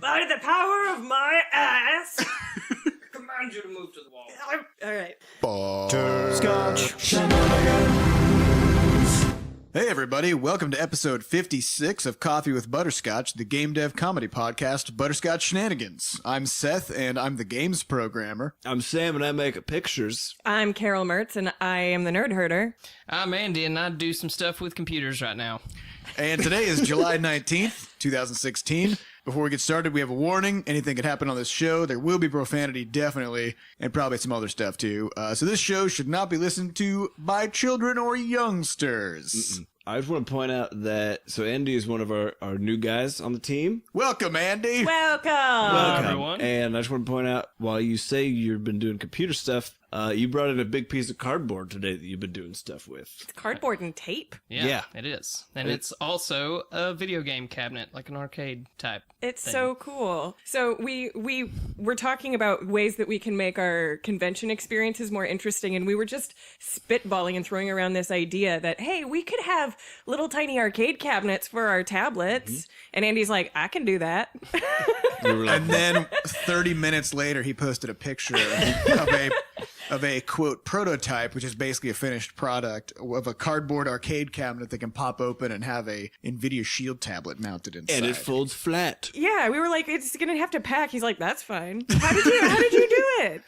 By the power of my ass. Command you to move to the wall. All right. Butterscotch. Hey everybody, welcome to episode 56 of Coffee with Butterscotch, the game dev comedy podcast, Butterscotch Shenanigans. I'm Seth, and I'm the games programmer. I'm Sam, and I make pictures. I'm Carol Mertz, and I am the nerd herder. I'm Andy, and I do some stuff with computers right now. And today is July 19th, 2016. Before we get started, we have a warning. Anything could happen on this show. There will be profanity, definitely, and probably some other stuff, too. So this show should not be listened to by children or youngsters. I just want to point out that, so Andy is one of our new guys on the team. Welcome, Andy. Welcome. Everyone. And I just want to point out, while you say you've been doing computer stuff, you brought in a big piece of cardboard today that you've been doing stuff with. It's cardboard and tape. Yeah, it is. And it's also a video game cabinet, like an arcade type It's thing. so cool. So we were talking about ways that we can make our convention experiences more interesting, and we were just spitballing and throwing around this idea that, hey, we could have little tiny arcade cabinets for our tablets. Mm-hmm. And Andy's like, I can do that. And then 30 minutes later, he posted a picture of a quote prototype, which is basically a finished product of a cardboard arcade cabinet that can pop open and have a NVIDIA Shield tablet mounted inside. And it folds flat. Yeah, we were like, it's gonna have to pack. He's like, that's fine. How did you do it?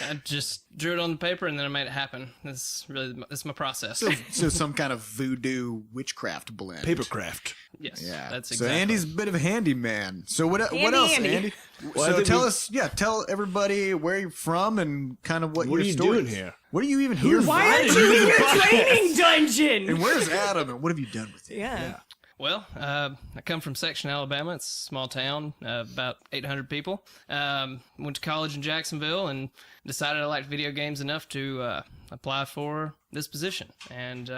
I just drew it on the paper, and then I made it happen. This is my process. So some kind of voodoo witchcraft blend. Papercraft. Yes, Yeah. that's So exactly. Andy's a bit of a handyman. So what else, Andy. Andy? Well, So tell everybody where you're from and kind of what What your are you story doing is. here? What are you even here for? Why aren't you in your training dungeon? And where's Adam and what have you done with him? Yeah. Well, I come from Section, Alabama. It's a small town, about 800 people. Went to college in Jacksonville and decided I liked video games enough to apply for this position. And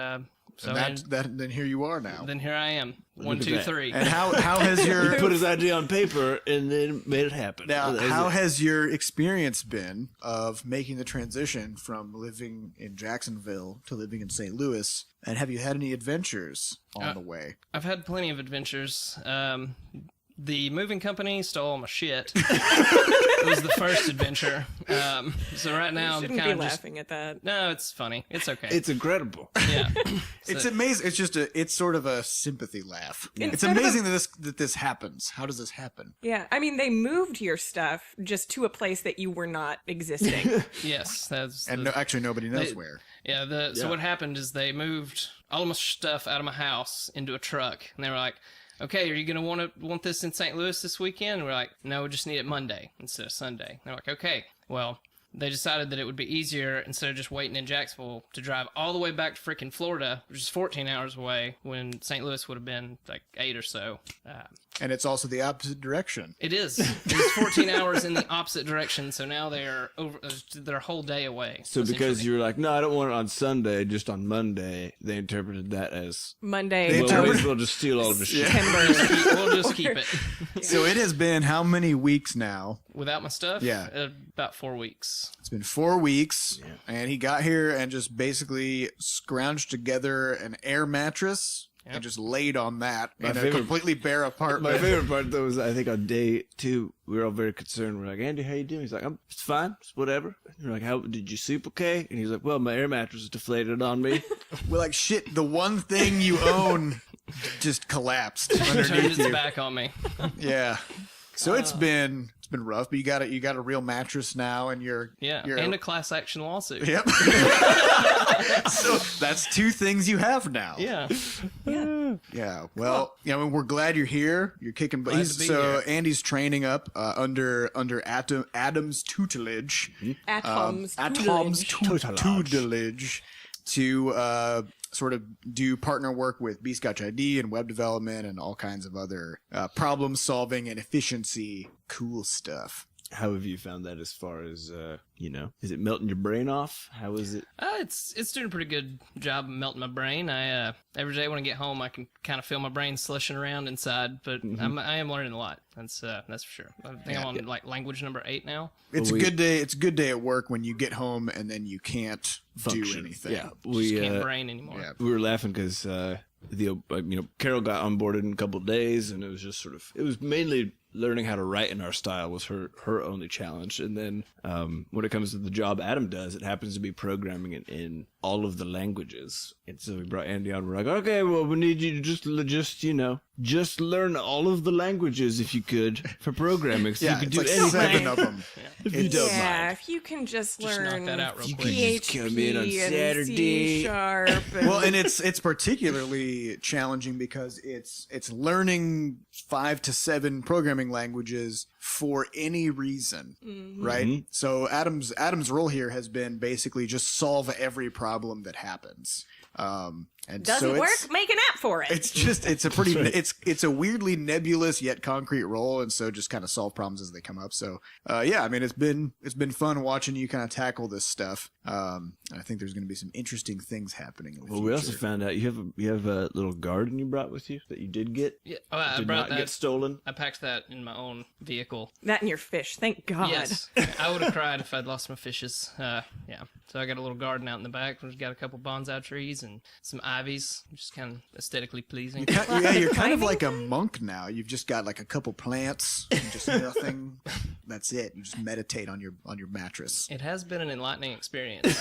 so Then here you are now. then here I am. 1, at 2, that. 3. And how has your He put his idea on paper and then made it happen. now That was how it. has your experience been of making the transition from living in Jacksonville to living in St. Louis? And have you had any adventures on the way? I've had plenty of adventures. The moving company stole all my shit. It was the first adventure. So right now I'm Shouldn't kind be of just... laughing at that. No, it's funny. It's okay. It's incredible. yeah. It's amazing. It's sort of a sympathy laugh. It's Instead of amazing that this happens. How does this happen? Yeah, I mean, they moved your stuff just to a place that you were not existing. Yes, that's... And actually, nobody knows where. Yeah, so what happened is they moved all of my stuff out of my house into a truck, and they were like, okay, are you going to want this in St. Louis this weekend? And we're like, no, we just need it Monday instead of Sunday. And they're like, okay. Well, they decided that it would be easier, instead of just waiting in Jacksonville, to drive all the way back to freaking Florida, which is 14 hours away, when St. Louis would have been like 8 or so. And it's also the opposite direction. It is. It's 14 hours in the opposite direction, so now they're they're a whole day away. So because essentially. you were like, no, I don't want it on Sunday, just on Monday, they interpreted that as, Monday. well, we will just steal all of his shit. We'll just keep it. So it has been how many weeks now? Without my stuff? Yeah. About 4 weeks. It's been 4 weeks, and he got here and just basically scrounged together an air mattress and just laid on that in a completely bare apartment. My favorite part, though, was I think on day 2, we were all very concerned. We're like, Andy, how you doing? He's like, it's fine. It's whatever. And we're like, how did you sleep okay? And he's like, well, my air mattress deflated on me. We're like, shit, the one thing you own just collapsed Turned underneath its you. back on me. Yeah. So it's been rough, but you got a real mattress now, and you're And a class action lawsuit. Yep. So that's 2 things you have now. Yeah. Yeah. Well, we're glad you're here. You're kicking butt. Glad to be here. Andy's training up under Adam's tutelage. Atom's Tutelage to sort of do partner work with Butterscotch ID and web development and all kinds of other problem solving and efficiency cool stuff. How have you found that as far as, is it melting your brain off? How is it? It's doing a pretty good job of melting my brain. I every day when I get home, I can kind of feel my brain slushing around inside, but I am learning a lot. That's for sure. I think I'm on like language number 8 now. It's a good day. It's a good day at work when you get home and then you can't do anything. Yeah, Just can't brain anymore. Yeah. we were laughing because Carol got onboarded in a couple of days, and it was just it was mainly learning how to write in our style was her only challenge. And then when it comes to the job Adam does, it happens to be programming in all of the languages. And so we brought Andy on. We're like, okay, well, we need you to just learn all of the languages if you could for programming. So Yeah, you could it's do like anything. 7 of them. If you don't Yeah, mind. if you can just Just learn knock that out real quick. PHP Come in on and Saturday. C#. And Well, and it's particularly challenging because it's learning 5 to 7 programming languages for any reason, right? So Adam's role here has been basically just solve every problem that happens. And doesn't so work, it's, make an app for it. it's a pretty it's a weirdly nebulous yet concrete role, and so just kind of solve problems as they come up. So yeah, I mean it's been fun watching you kind of tackle this stuff. I think there's going to be some interesting things happening in the Well, future. we also found out you have a little garden you brought with you that you did get. Yeah, I Did brought not get that. stolen. I packed that in my own vehicle. That and your fish, thank God. Yes, I would have cried if I'd lost my fishes. Yeah, so I got a little garden out in the back. We've got a couple bonsai trees and some ivies, just kind of aesthetically pleasing. Yeah, you're kind of like a monk now. You've just got like a couple plants and just nothing. That's it. You just meditate on your mattress. It has been an enlightening experience.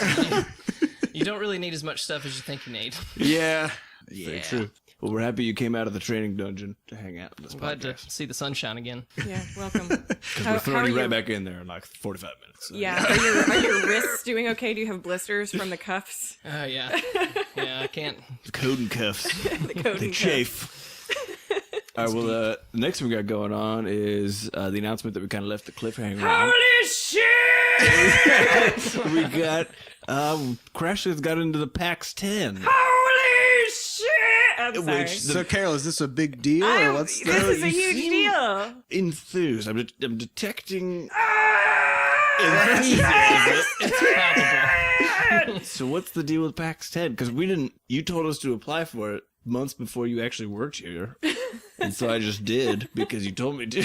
You don't really need as much stuff as you think you need. Yeah. Very true. Well, we're happy you came out of the training dungeon to hang out in this I'm glad to podcast. see the sunshine again. Yeah, welcome. We're throwing you your- right back in there in like 45 minutes. So. Yeah, are your wrists doing okay? Do you have blisters from the cuffs? Yeah, I can't. The code and cuffs. The coat They and cuffs. chafe. All right, well, the next thing we got going on is the announcement that we kind of left the cliffhanger on. Holy shit! We got Crash has got into the PAX 10. Holy shit! I'm sorry. Which So, Carol, is this a big deal, or what's This is a you huge seem- deal. Enthused. I'm detecting. It's palpable. So what's the deal with PAX 10? Because you told us to apply for it months before you actually worked here. And so I just did because you told me to.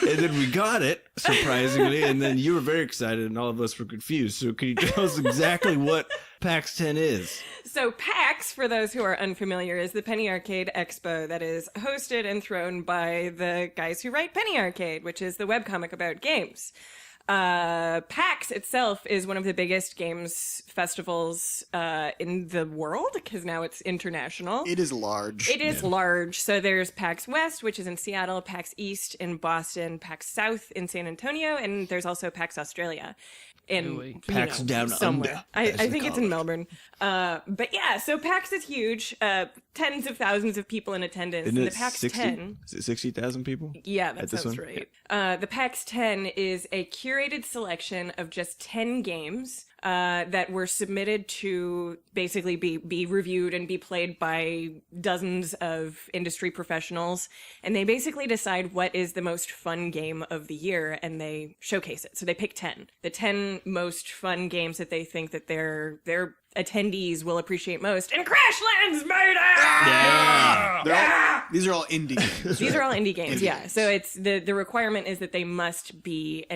And then we got it, surprisingly. And then you were very excited and all of us were confused. So can you tell us exactly what PAX 10 is? So PAX, for those who are unfamiliar, is the Penny Arcade Expo that is hosted and thrown by the guys who write Penny Arcade, which is the webcomic about games. PAX itself is one of the biggest games festivals in the world because now it's international. It is large. It is large. So there's PAX West, which is in Seattle, PAX East in Boston, PAX South in San Antonio, and there's also PAX Australia in PAX Down somewhere. Under, I as they think it's call in it. Melbourne. But yeah, so PAX is huge. Tens of thousands of people in attendance. Isn't and it the PAX 60? 10. Is it 60,000 people? Yeah, that at this sounds one? right. The PAX 10 is a curated selection of just 10 games that were submitted to basically be reviewed and be played by dozens of industry professionals. And they basically decide what is the most fun game of the year and they showcase it. So they pick 10. The 10 most fun games that they think that their attendees will appreciate most. And Crashland's made it! These are all indie games. These are all indie games, yeah. So it's the requirement is that they must be by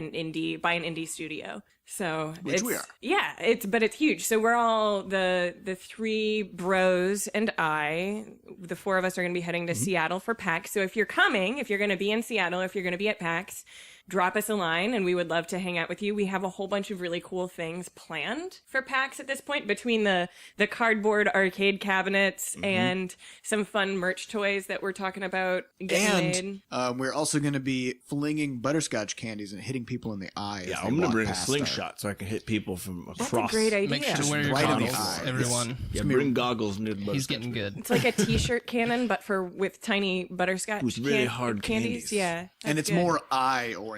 an indie studio. So Which we are. Yeah, but it's huge. So we're all the three bros and the four of us are going to be heading to Seattle for PAX. So if you're going to be in Seattle, if you're going to be at PAX, drop us a line and we would love to hang out with you. We have a whole bunch of really cool things planned for PAX at this point between the cardboard arcade cabinets and some fun merch toys that we're talking about getting made. And we're also going to be flinging butterscotch candies and hitting people in the eye. as Yeah, they I'm going to walk bring a past slingshot so I can hit people from That's across. a great idea. Make sure to wear your right in the goggles, eye. everyone. Yeah, bring goggles near the He's butterscotch. getting good. It's like a t-shirt cannon, but with tiny butterscotch With really hard candies. Yeah, And that's it's good. more eye oriented.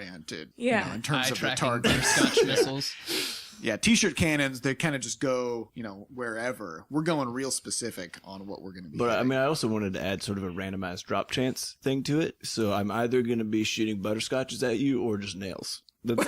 Yeah. In terms of the Eye-tracking target. butterscotch missiles. Yeah, t-shirt cannons, they kind of just go, wherever. We're going real specific on what we're going to be But I hitting. mean, I also wanted to add sort of a randomized drop chance thing to it. So I'm either going to be shooting butterscotches at you or just nails. That's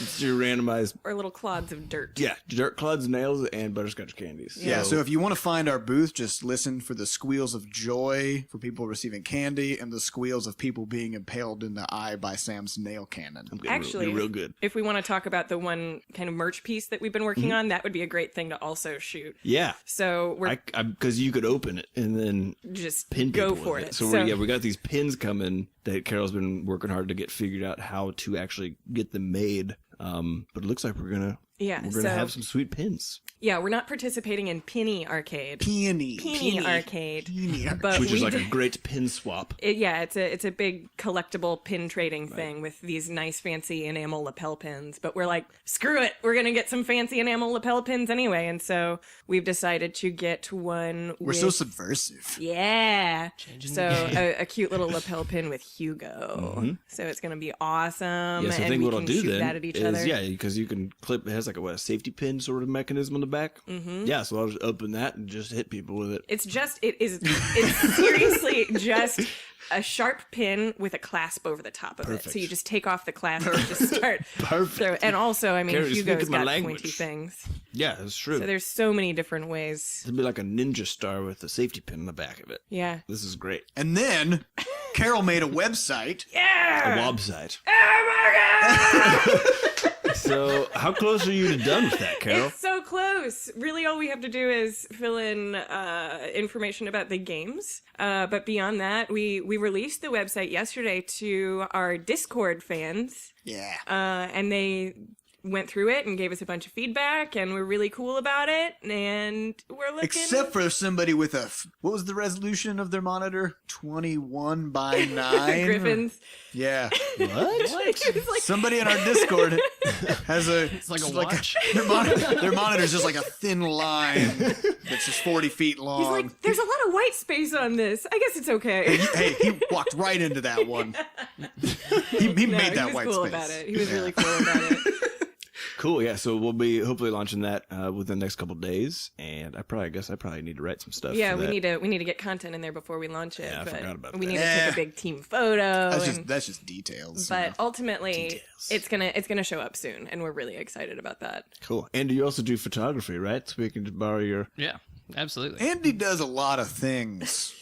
It's your randomized. Or little clods of dirt. Yeah, dirt clods, nails, and butterscotch candies. Yeah, so if you want to find our booth, just listen for the squeals of joy for people receiving candy and the squeals of people being impaled in the eye by Sam's nail cannon. Actually, real good. If we want to talk about the one kind of merch piece that we've been working on, that would be a great thing to also shoot. Yeah. So we're Because you could open it and then just pin go people for with it. So we got these pins coming that Carol's been working hard to get figured out how to actually get them made. But it looks like we're gonna have some sweet pins. Yeah, we're not participating in Penny Arcade. Peony Arcade. But Which is like a great pin swap. It's a big collectible pin trading thing with these nice fancy enamel lapel pins. But we're like, screw it, we're gonna get some fancy enamel lapel pins anyway. And so we've decided to get one. We're so subversive. Yeah. Changing So the game. a cute little lapel pin with Hugo. So it's gonna be awesome. Yeah, so I and think we what I'll can do shoot then that at each is other. because you can clip. It has like a safety pin sort of mechanism on the back. Mm-hmm. Yeah, so I'll just open that and just hit people with it. It's seriously just a sharp pin with a clasp over the top of it. So you just take off the clasp and just start. Perfect. And also, I mean, Carrie, Hugo's speaking my got language. pointy things. Yeah, that's true. So there's so many different ways. It'll be like a ninja star with a safety pin in the back of it. Yeah. This is great. And then Carol made a website. A website. So, how close are you to done with that, Carol? It's so close. Really, all we have to do is fill in information about the games. But beyond that, we released the website yesterday to our Discord fans. Yeah. And they went through it and gave us a bunch of feedback, and we're really cool about it. And we're looking. Except for somebody with what was the resolution of their monitor? 21 by 9? Griffins. Yeah. What? It's like, Somebody in our Discord has It's like a watch. their monitor's just like a thin line that's just 40 feet long. he's like, there's a lot of white space on this. I guess it's okay. Hey, he walked right into that one. He No, made that he was white cool space. about it. He was really cool about it. Cool, yeah. So we'll be hopefully launching that within the next couple of days, and I guess I probably need to write some stuff. Yeah, for we that. need to get content in there before we launch it. Yeah, I but forgot about we that. need to take a big team photo. That's just details. But ultimately, Details. it's gonna show up soon, and we're really excited about that. Cool. And you also do photography, right? So we can just borrow your. Yeah, absolutely. Andy does a lot of things.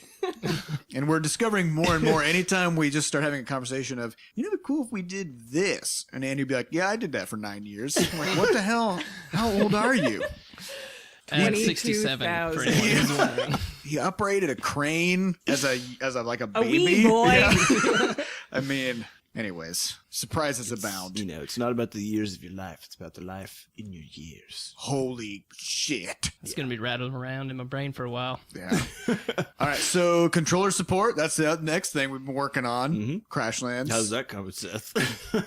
And we're discovering more and more anytime we just start having a conversation of, it'd be cool if we did this. And Andy would be like, yeah, I did that for 9 years. I'm like, what the hell? How old are you? At 67, for 22,000. anyone who's wondering. He operated a crane as a like a baby. wee boy. Yeah. I mean, anyways, surprises abound. You know, it's not about the years of your life; it's about the life in your years. Holy shit. It's going to be rattling around in my brain for a while. Yeah. All right. So controller support. That's the next thing we've been working on. Mm-hmm. Crashlands. How's that coming, Seth?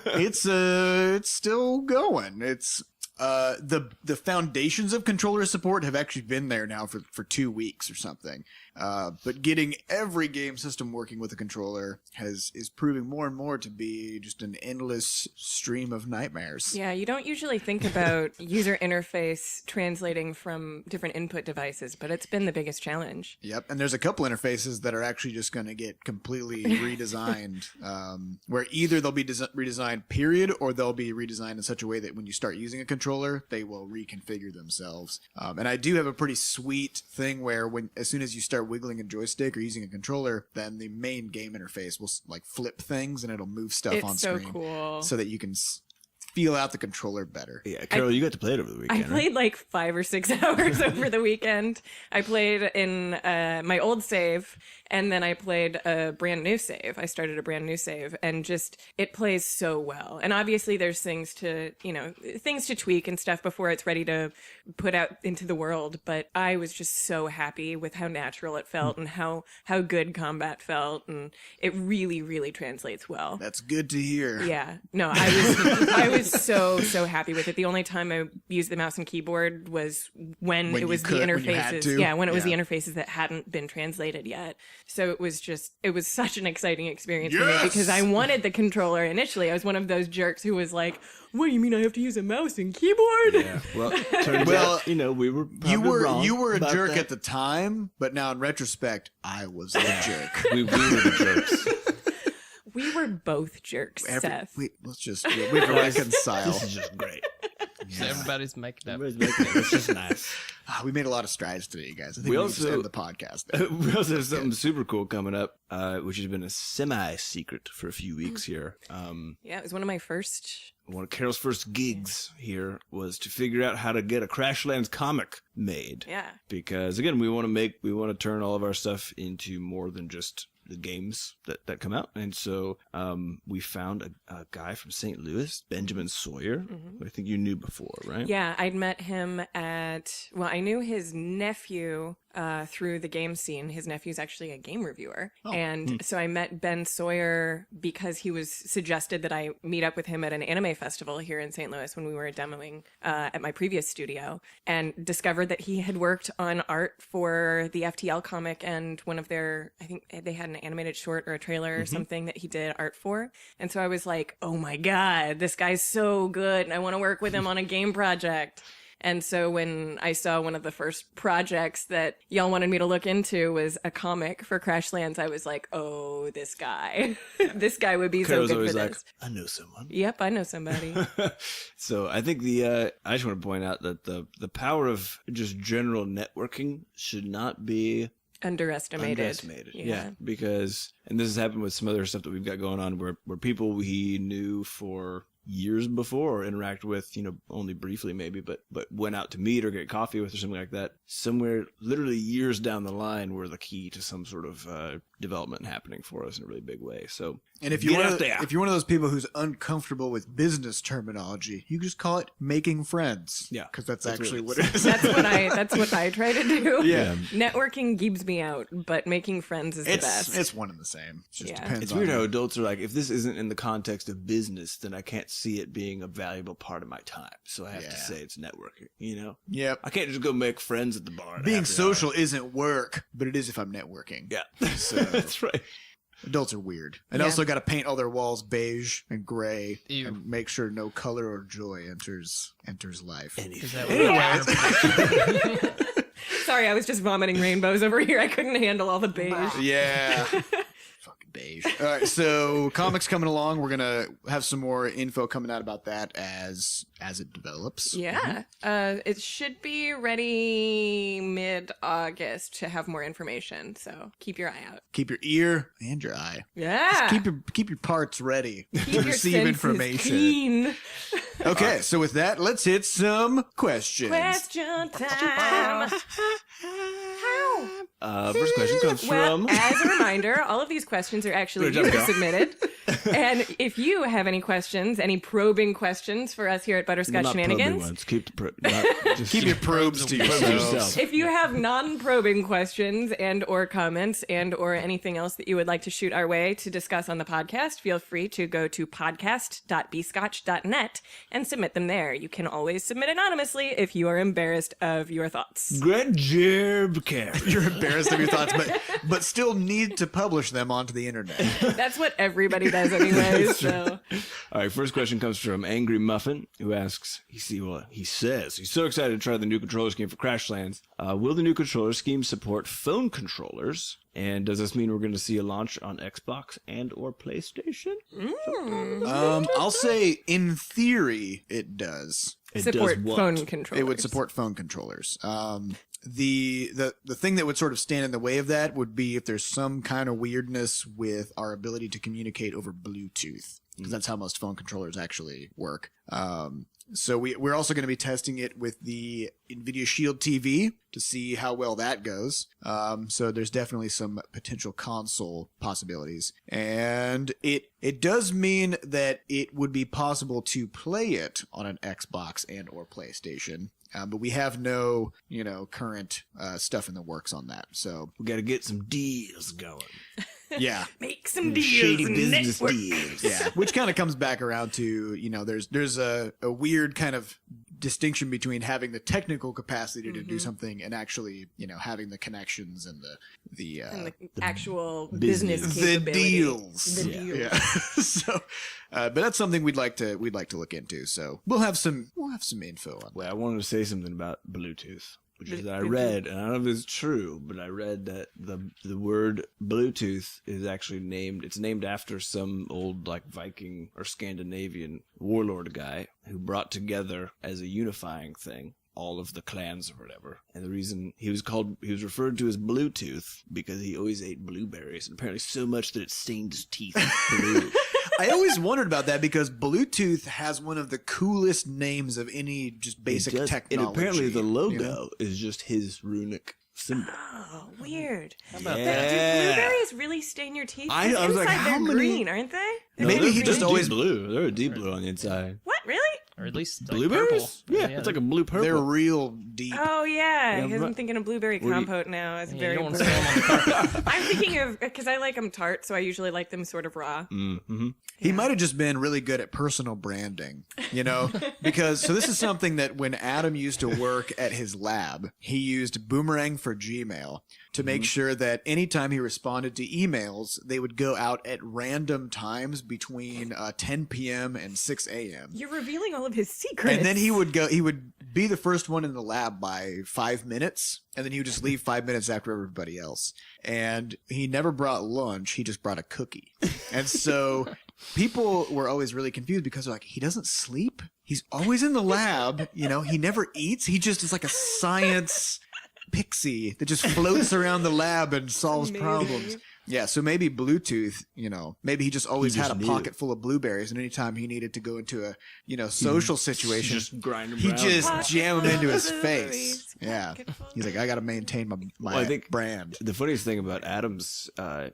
It's still going. It's the foundations of controller support have actually been there now for 2 weeks or something. But getting every game system working with a controller is proving more and more to be just an endless stream of nightmares. Yeah, you don't usually think about user interface translating from different input devices, but it's been the biggest challenge. Yep, and there's a couple interfaces that are actually just going to get completely redesigned, where either they'll be redesigned, period, or they'll be redesigned in such a way that when you start using a controller, they will reconfigure themselves. And I do have a pretty sweet thing where as soon as you start wiggling a joystick or using a controller, then the main game interface will like flip things and it'll move stuff It's on so screen, cool. so that you can feel out the controller better. Yeah, Carol, you got to play it over the weekend. I played like 5 or 6 hours over the weekend. I played in my old save, and then I played a brand new save. I started a brand new save, and just it plays so well. And obviously, there's things to tweak and stuff before it's ready to put out into the world. But I was just so happy with how natural it felt and how good combat felt, and it really, really translates well. That's good to hear. Yeah, no, I was so happy with it. The only time I used the mouse and keyboard was when it you was the could, when you had interfaces. to. Yeah, when it was the Yeah. interfaces that hadn't been translated yet. So it was such an exciting experience for me Yes! because I wanted the controller initially. I was one of those jerks who was like, "What do you mean I have to use a mouse and keyboard?" Yeah. Well, turns Well, out, we were You probably wrong were a about jerk that. at the time, but now in retrospect, I was the jerk. We were the jerks. We were both jerks, Seth. Let's just we have to reconcile. This is just great. So everybody's making up. It's just nice. We made a lot of strides today, you guys. I think We we also- just end the podcast there. We also have something super cool coming up, which has been a semi-secret for a few weeks here. Yeah, it was one of my first. One of Carol's first gigs here was to figure out how to get a Crashlands comic made. Yeah. Because again, we want to turn all of our stuff into more than just the games that come out. And so we found a guy from St. Louis, Benjamin Sawyer, who I think you knew before, right? Yeah, I'd met him I knew his nephew through the game scene. His nephew's actually a game reviewer. And so I met Ben Sawyer because he was suggested that I meet up with him at an anime festival here in St. Louis when we were demoing at my previous studio, and discovered that he had worked on art for the FTL comic and one of their, I think they had an animated short or a trailer or something that he did art for. And so I was like, oh my God, this guy's so good and I want to work with him on a game project. And so when I saw one of the first projects that y'all wanted me to look into was a comic for Crashlands, I was like, oh, this guy. This guy would be Carol's so good always for like, this. I know someone. Yep, I know somebody. So I think I just want to point out that the power of just general networking should not be Underestimated. Yeah. Because, and this has happened with some other stuff that we've got going on where people we knew for years before or interact with, only briefly maybe, but went out to meet or get coffee with or something like that, somewhere literally years down the line were the key to some sort of development happening for us in a really big way. So, And if get you're out there. if you're one of those people who's uncomfortable with business terminology, you just call it making friends. Yeah, because that's that's actually what what it it is. That's what I try to do. Yeah. Networking keeps me out, but making friends is the best. It's one and the same. It just Yeah. depends. It's on weird how you. adults are like, if this isn't in the context of business, then I can't see it being a valuable part of my time. So I have to Yeah. say it's networking, Yep. I can't just go make friends at the bar. and Being happy social isn't work, but it is if I'm networking. hour. Yeah. So That's right. adults are weird. And Yeah. also got to paint all their walls beige and gray Ew. and make sure no color or joy enters life. Is that Anything. Sorry, I was just vomiting rainbows over here. I couldn't handle all the beige. Yeah. Fucking beige. All right, so comics coming along. We're gonna have some more info coming out about that as it develops. Yeah. It should be ready mid-August to have more information. So keep your eye out. Keep your ear and your eye. Yeah. Keep your parts ready Keep to your receive senses information. keen. Okay, so with that, let's hit some questions. Question time. First question comes Well, from. as a reminder, all of these questions are actually Good job, user Cal. submitted. And if you have any questions, any probing questions for us here at Butterscotch Not probing Shenanigans, ones. Keep the just Keep your probes to probes yourself. yourself. if you have non-probing questions and or comments and or anything else that you would like to shoot our way to discuss on the podcast, feel free to go to podcast.bscotch.net and submit them there. You can always submit anonymously if you are embarrassed of your thoughts. Great job, Carol. You're embarrassed of your thoughts, but still need to publish them onto the internet. That's what everybody does anyway. So All right, first question comes from Angry Muffin, who asks, he says he's so excited to try the new controller scheme for Crashlands. Will the new controller scheme support phone controllers? And does this mean we're going to see a launch on Xbox and or PlayStation? I'll say in theory it does. It support does what? phone controllers. It would support phone controllers. The thing that would sort of stand in the way of that would be if there's some kind of weirdness with our ability to communicate over Bluetooth, because that's how most phone controllers actually work. So we're also going to be testing it with the NVIDIA Shield TV to see how well that goes. So there's definitely some potential console possibilities. And it does mean that it would be possible to play it on an Xbox and or PlayStation. But we have no, current stuff in the works on that. So We got to get some deals going. yeah. Make some deals. Shady and business network. deals. Yeah, which kind of comes back around to, there's a weird kind of distinction between having the technical capacity to do something and actually, having the connections and the And the actual business. business the capability. deals. The Yeah. deals. Yeah. So, but that's something we'd like to look into. So we'll have some info on that. Well, I wanted to say something about Bluetooth which is that I read, and I don't know if it's true, but I read that the word Bluetooth is actually it's named after some old like Viking or Scandinavian warlord guy who brought together as a unifying thing all of the clans or whatever. And the reason he was referred to as Bluetooth because he always ate blueberries, and apparently so much that it stained his teeth blue. I always wondered about that because Bluetooth has one of the coolest names of any just basic technology. And apparently the logo is just his runic symbol. Oh, weird. How Do blueberries really stain your teeth? I was like, inside how they're many- green, aren't they? No, Maybe he they're just deep always- blue. They're a deep blue on the inside. What, really? Or at least like Blueberries? purple. Yeah, it's like a blue purple. They're real deep. Oh, yeah. Yeah, Because I'm but- thinking of blueberry What do you- compote now. It's Yeah, very you don't want to spill them on the carpet. I'm thinking of, because I like them tart, so I usually like them sort of raw. Mm-hmm. He might have just been really good at personal branding, because so this is something that when Adam used to work at his lab, he used Boomerang for Gmail to make sure that anytime he responded to emails, they would go out at random times between 10 p.m. and 6 a.m. You're revealing all of his secrets. And then he would be the first one in the lab by 5 minutes, and then he would just leave 5 minutes after everybody else. And he never brought lunch, he just brought a cookie. And so people were always really confused because they're like, he doesn't sleep? He's always in the lab, he never eats. He just is like a science pixie that just floats around the lab and solves Amazing. problems. Yeah, so maybe Bluetooth, maybe he just always had a just pocket full of blueberries, and anytime he needed to go into a, social situation, Just grind them he brown. just jam them into his Blueberries, face. Yeah. pocket full of He's like, I got to maintain my Well, I think brand. the funniest thing about Adam's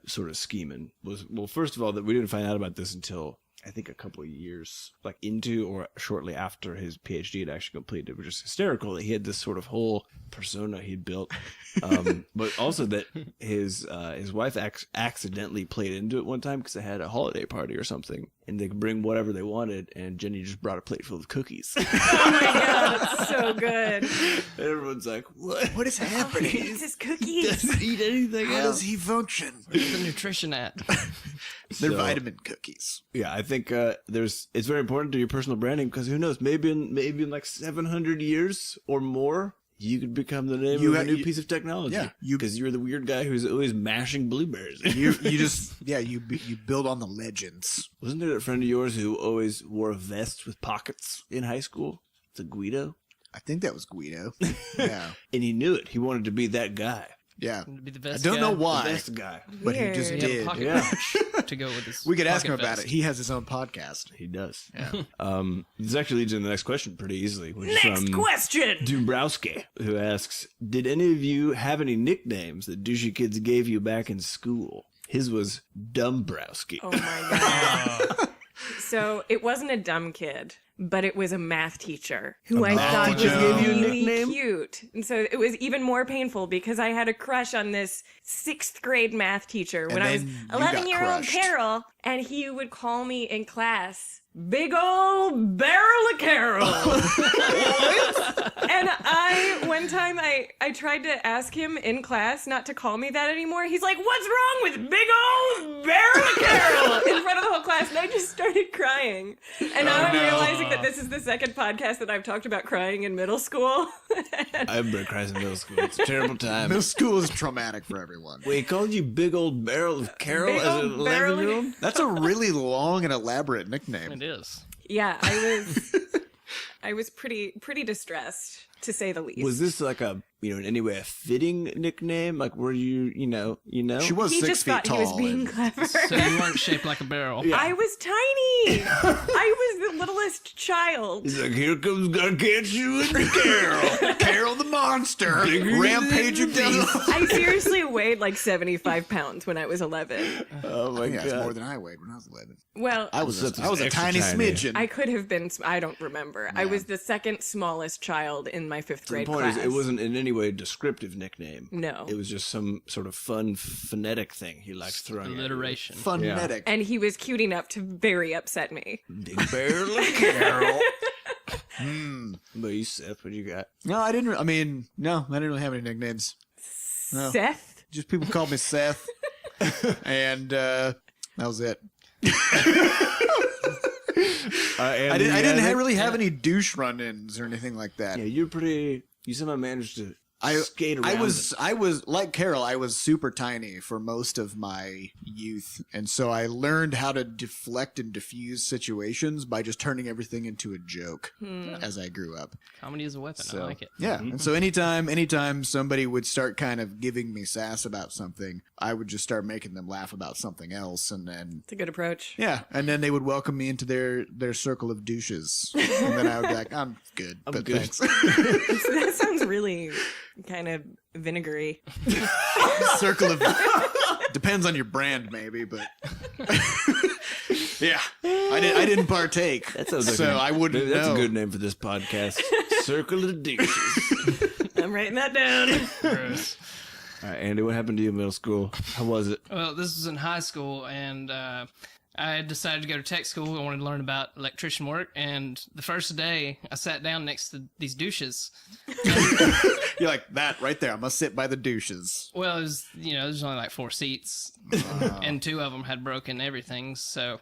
sort of scheming was, well, first of all, that we didn't find out about this until I think a couple of years like into or shortly after his PhD had actually completed, which is hysterical that he had this sort of whole persona he'd built. But also that his wife accidentally played into it one time because they had a holiday party or something and they could bring whatever they wanted, and Jenny just brought a plate full of cookies. Oh my god, that's so good. Everyone's like, what is He happening? eats his cookies. Doesn't eat anything How else. does he function? Where's the nutrition at? They're So- vitamin cookies. Yeah, I think it's very important to your personal branding because who knows, maybe in like 700 years or more, you could become the name of a new piece of technology. Yeah, because you're the weird guy who's always mashing blueberries. You just you build on the legends. Wasn't there a friend of yours who always wore a vest with pockets in high school? It's a Guido, I think that was Guido. Yeah, and he knew it. He wanted to be that guy, yeah. To be the I best don't know guy. the why, best guy. but he just Weird. He had a did. pocket Yeah. watch to go with his. We could ask him pocket about vest. it. He has his own podcast. He does. Yeah. This actually leads into the next question pretty easily, which is Next from question. Dombrowski, who asks, did any of you have any nicknames that douchey kids gave you back in school? His was Dombrowski. Oh my god. So it wasn't a dumb kid, but it was a math teacher who I math thought was teacher gave you a really nickname? cute. And so it was even more painful because I had a crush on this 6th grade math techer when I was then you got 11-year-old crushed. Carol, and he would call me in class, Big Old Barrel of Carol. And one time I tried to ask him in class not to call me that anymore. He's like, what's wrong with Big Old Barrel of Carol? In front of the whole class. And I just started crying. And now I'm realizing that this is the second podcast that I've talked about crying in middle school. I remember crying in middle school. It's a terrible time. Middle school is traumatic for everyone. Wait, he called you Big Old Barrel of Carol Big as an Old Barrel of- 11-year-old? That's a really long and elaborate nickname. It is. Yeah, I was pretty distressed, to say the least. Was this like in any way a fitting nickname? Like, were you, She was He 6 just feet thought tall. he was being and- clever. So you weren't shaped like a barrel. Yeah. I was tiny. I was the littlest child. He's like, here comes gonna catch you in the Carol. Carol the monster, Bigger rampaging than down. I seriously weighed like 75 pounds when I was 11. Oh my Yeah, it's more god. than I weighed when I was 11. Well, I was Except a it's tiny extra tiny. smidgen. I could have been, I don't remember. I was the second smallest child in my 5th The grade point class. is, it wasn't in any way a descriptive nickname. No. It was just some sort of fun phonetic thing he liked throwing at you. Alliteration. Phonetic. And he was cute enough to very upset me. Big Barrel of Carol. But you, Seth, what you got? No, I didn't. I didn't really have any nicknames. No. Seth? Just people called me Seth, and that was it. I didn't really have any douche run-ins or anything like that. Yeah, you somehow managed to skate around. I was like Carol. I was super tiny for most of my youth, and so I learned how to deflect and diffuse situations by just turning everything into a joke as I grew up. Comedy is a weapon. So, I like it. Yeah, and so anytime somebody would start kind of giving me sass about something, I would just start making them laugh about something else, and then It's a good approach. yeah, and then they would welcome me into their circle of douches, and then I would be like, I'm good, but good. thanks. That sounds really kind of vinegary. Circle of depends on your brand, maybe, but yeah, I didn't partake. That sounds like so I wouldn't maybe that's know. a good name for this podcast. Circle of Douches. I'm writing that down. Gross. All right, Andy, what happened to you in middle school? How was it? Well, this was in high school, and I had decided to go to tech school. I wanted to learn about electrician work, and the first day, I sat down next to these douches. You're like that right there. I'm gonna sit by the douches. Well, it was, there's only like 4 seats, and 2 of them had broken everything, so,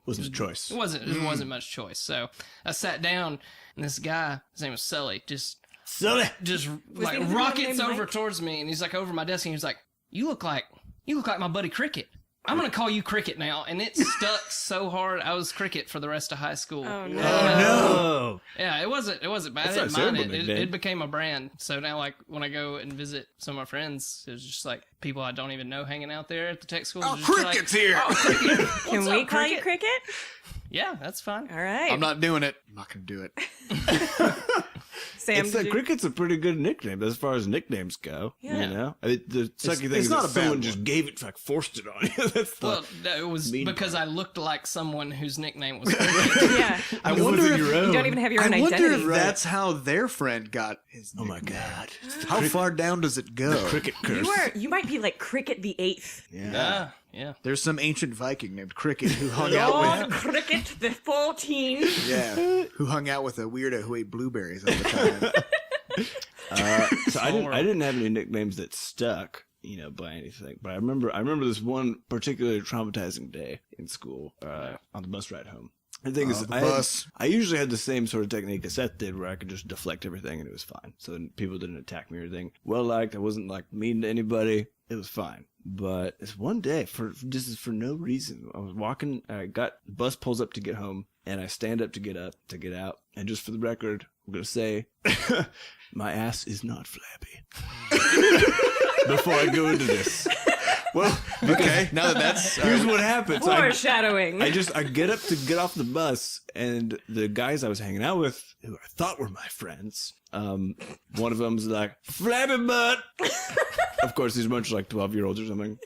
Wasn't a choice. It wasn't much choice. So I sat down, and this guy, his name was Sully, just Sully. like he the one rockets named over Mike? towards me, and he's like over my desk, and he's like, you look like my buddy Cricket. I'm gonna call you Cricket now, and it stuck so hard. I was Cricket for the rest of high school. Oh no. No. Yeah, it wasn't bad. That's I not didn't a mind terrible it. nickname. It became a brand. So now, like when I go and visit some of my friends, it's just like people I don't even know hanging out there at the tech school. Oh, Just like, Cricket's here. "Oh, Cricket. Can What's we up, call you Cricket?" Cricket? Yeah, that's fine. All right. I'm not doing it. I'm not gonna do it. Sam, It's did like you- Cricket's a pretty good nickname as far as nicknames go. Yeah. You know, the sucky thing it's is not that a bad someone one. just gave it, like forced it on you. That's the, Well, no, it was mean because part. I looked like someone whose nickname was Cricket. Yeah. I It wonder wasn't if your own. You don't even have your own I wonder identity. if that's how their friend got his. Oh my nickname. god, How far down does it go? Cricket curse. You might be like Cricket the 8th. Yeah. Yeah. There's some ancient Viking named Cricket who hung out Lord Cricket the 14th. with who hung out with a weirdo who ate blueberries all the time. So I didn't have any nicknames that stuck, by anything. But I remember this one particularly traumatizing day in school on the bus ride home. The thing is, the I bus. usually had the same sort of technique as Seth did, where I could just deflect everything and it was fine. So then people didn't attack me or anything. Well liked. I wasn't like mean to anybody. It was fine. But this one day, for no reason, I was walking. The bus pulls up to get home, and I stand up to get out. And just for the record, I'm gonna say, my ass is not flabby. Before I go into this. Well, okay. Now that's Here's what happens. Foreshadowing. I get up to get off the bus, and the guys I was hanging out with, who I thought were my friends, one of them's like, flabby butt! Of course, he's a bunch of like 12-year-olds or something.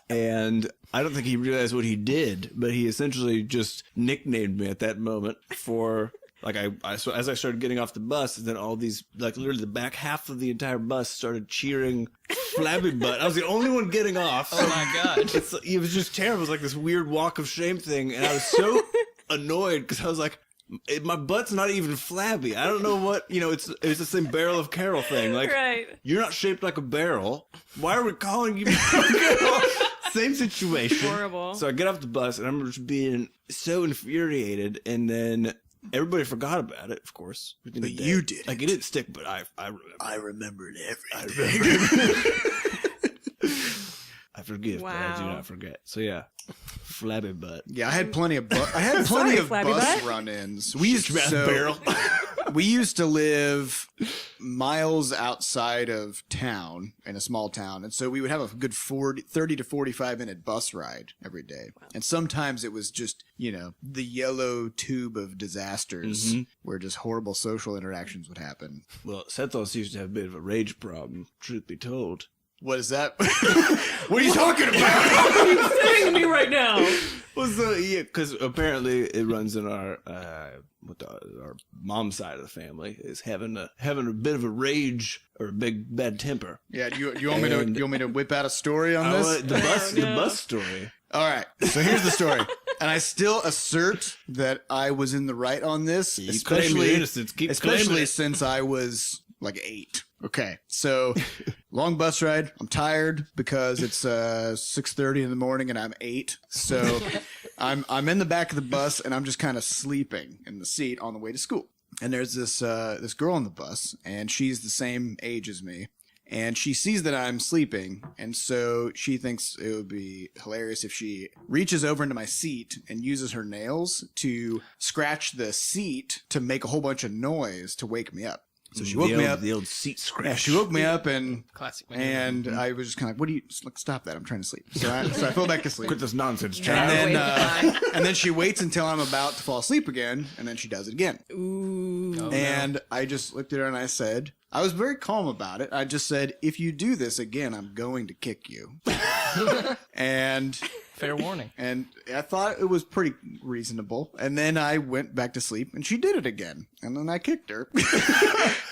And I don't think he realized what he did, but he essentially just nicknamed me at that moment for... Like so as I started getting off the bus, then all these, like literally the back half of the entire bus started cheering flabby butt. I was the only one getting off. Oh my god. It was just terrible. It was like this weird walk of shame thing. And I was so annoyed because I was like, my butt's not even flabby. I don't know what, it's the same barrel of Carol thing. Like, Right. You're not shaped like a barrel. Why are we calling you Carol? Same situation. Horrible. So I get off the bus and I'm just being so infuriated. And then everybody forgot about it, of course. But you did. Like, it didn't stick, but I remember. I remembered everything. I forgive, but I do Wow. not forget. So yeah, flabby butt. Yeah, I had plenty of bus Flabby butt. run-ins. barrel. We used to live miles outside of town, in a small town, and so we would have a good 30 to 45-minute bus ride every day. And sometimes it was just, the yellow tube of disasters where just horrible social interactions would happen. Well, Seth also used to have a bit of a rage problem, truth be told. What is that? What are you talking about? You're saying to me right now. Well, so yeah, because apparently it runs in our our mom's side of the family is having a bit of a rage or a big bad temper. Yeah, you want me to whip out a story on this? The bus story. All right. So here's the story. And I still assert that I was in the right on this, You claim your innocence. Keep claiming especially it. since I was like 8. Okay. So long bus ride. I'm tired because it's 6:30 in the morning and I'm 8. So I'm in the back of the bus and I'm just kind of sleeping in the seat on the way to school. and there's this girl on the bus, and she's the same age as me. And she sees that I'm sleeping, and so she thinks it would be hilarious if she reaches over into my seat and uses her nails to scratch the seat to make a whole bunch of noise to wake me up. So she woke me up. The old seat scratch. Yeah, she woke me up, and Classic. I was just kind of like, "What do you? Like, stop that! I'm trying to sleep." So I fell back to sleep. Quit this nonsense, And child. then, and then she waits until I'm about to fall asleep again, and then she does it again. Ooh. And I just looked at her and I said, I was very calm about it. I just said, if you do this again, I'm going to kick you. and Fair warning. and I thought it was pretty reasonable. And then I went back to sleep, and she did it again. And then I kicked her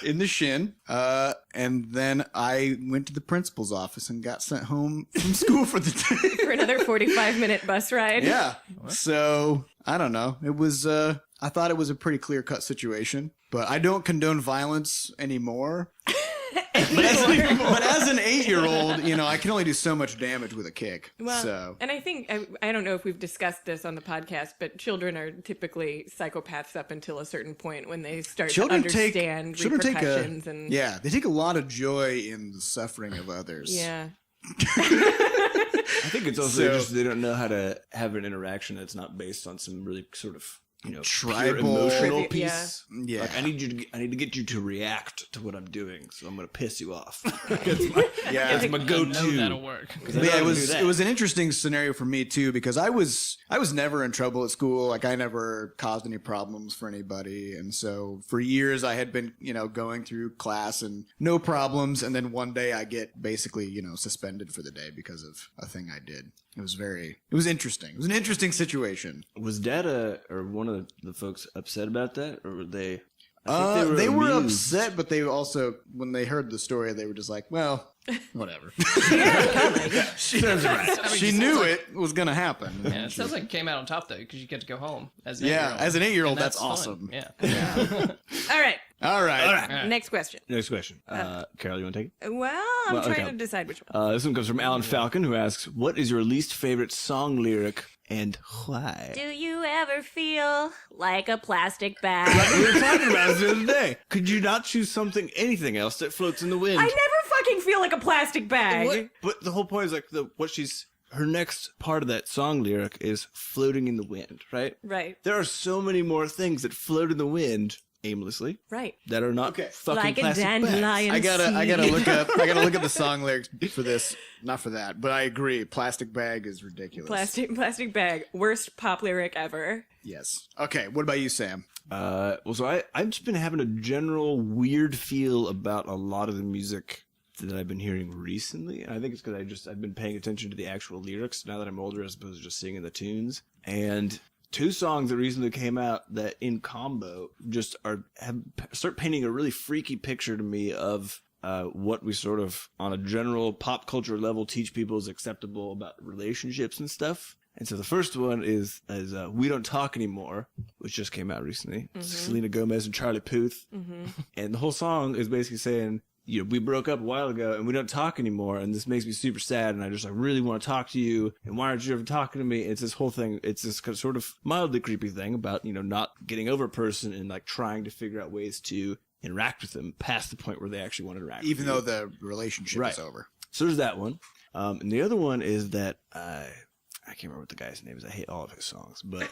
in the shin. And then I went to the principal's office and got sent home from school for the day. For another 45-minute bus ride. Yeah. So I don't know. It was. I thought it was a pretty clear-cut situation, but I don't condone violence anymore. But as an 8-year-old, I can only do so much damage with a kick. Well, So and I think, I don't know if we've discussed this on the podcast, but children are typically psychopaths up until a certain point when they start to understand repercussions. yeah, they take a lot of joy in the suffering of others. Yeah. I think it's also So- just they don't know how to have an interaction that's not based on some really sort of pure Tribal- emotional Yeah. piece. Yeah. Like I need to get you to react to what I'm doing, so I'm gonna piss you off. It's my, Yeah. it's my I know go-to. that'll work. Because I But know yeah, how to do that. it was an interesting scenario for me too, because I was never in trouble at school. Like I never caused any problems for anybody, and so for years I had been going through class and no problems, and then one day I get basically suspended for the day because of a thing I did. It was interesting. It was an interesting situation. Was Dad or one of the folks upset about that, or were they? They were amused. upset, but they also, when they heard the story, they were just like, well, whatever. She knew it was going to happen. Yeah, it sounds like it came out on top though, because you get to go home as an Yeah, 8-year-old. as an 8-year-old, And that's fun. awesome. Yeah. All right. All right. Next question. Next question. Carol, you want to take it? Well, I'm Well, trying okay. to decide which one. This one comes from Alan Falcon, who asks, "What is your least favorite song lyric and why?" Do you ever feel like a plastic bag? We were talking about this the other day. Could you not choose anything else that floats in the wind? I never fucking feel like a plastic bag. What? But the whole point is like her next part of that song lyric is floating in the wind, right? Right. There are so many more things that float in the wind aimlessly Right. that are not Okay. fucking Like a plastic bags. dandelion. I gotta seed. look up. I gotta look at the song lyrics for this. Not for that, but I agree. Plastic bag is ridiculous. Plastic bag. Worst pop lyric ever. Yes. Okay. What about you, Sam? So I've just been having a general weird feel about a lot of the music that I've been hearing recently. And I think it's because I've been paying attention to the actual lyrics now that I'm older, as opposed to just singing the tunes. And two songs that recently came out that in combo just start painting a really freaky picture to me of what we sort of on a general pop culture level teach people is acceptable about relationships and stuff. And so the first one is We Don't Talk Anymore, which just came out recently. It's Selena Gomez and Charlie Puth. And the whole song is basically saying, we broke up a while ago and we don't talk anymore, and this makes me super sad, and I really want to talk to you, and why aren't you ever talking to me? It's this whole thing. It's this sort of mildly creepy thing about, not getting over a person and like trying to figure out ways to interact with them past the point where they actually want to interact Even with you. though the relationship Right. is over. So there's that one. And the other one is that I can't remember what the guy's name is. I hate all of his songs, but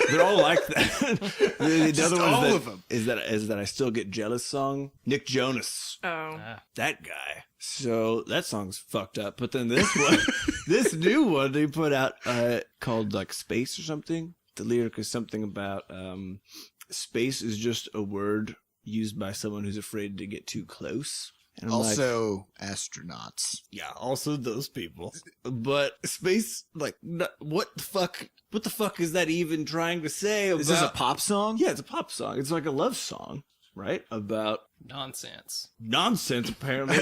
they're all like that. The other one all is of them. is that I Still Get Jealous song. Nick Jonas. Oh. That guy. So that song's fucked up. But then this one, this new one they put out called like Space or something. The lyric is something about space is just a word used by someone who's afraid to get too close. And I'm like, Also, astronauts. yeah, also those people. But space, like, what the fuck? What the fuck is that even trying to say about? Is this a pop song? Yeah, it's a pop song. It's like a love song, right? About Nonsense. nonsense, apparently.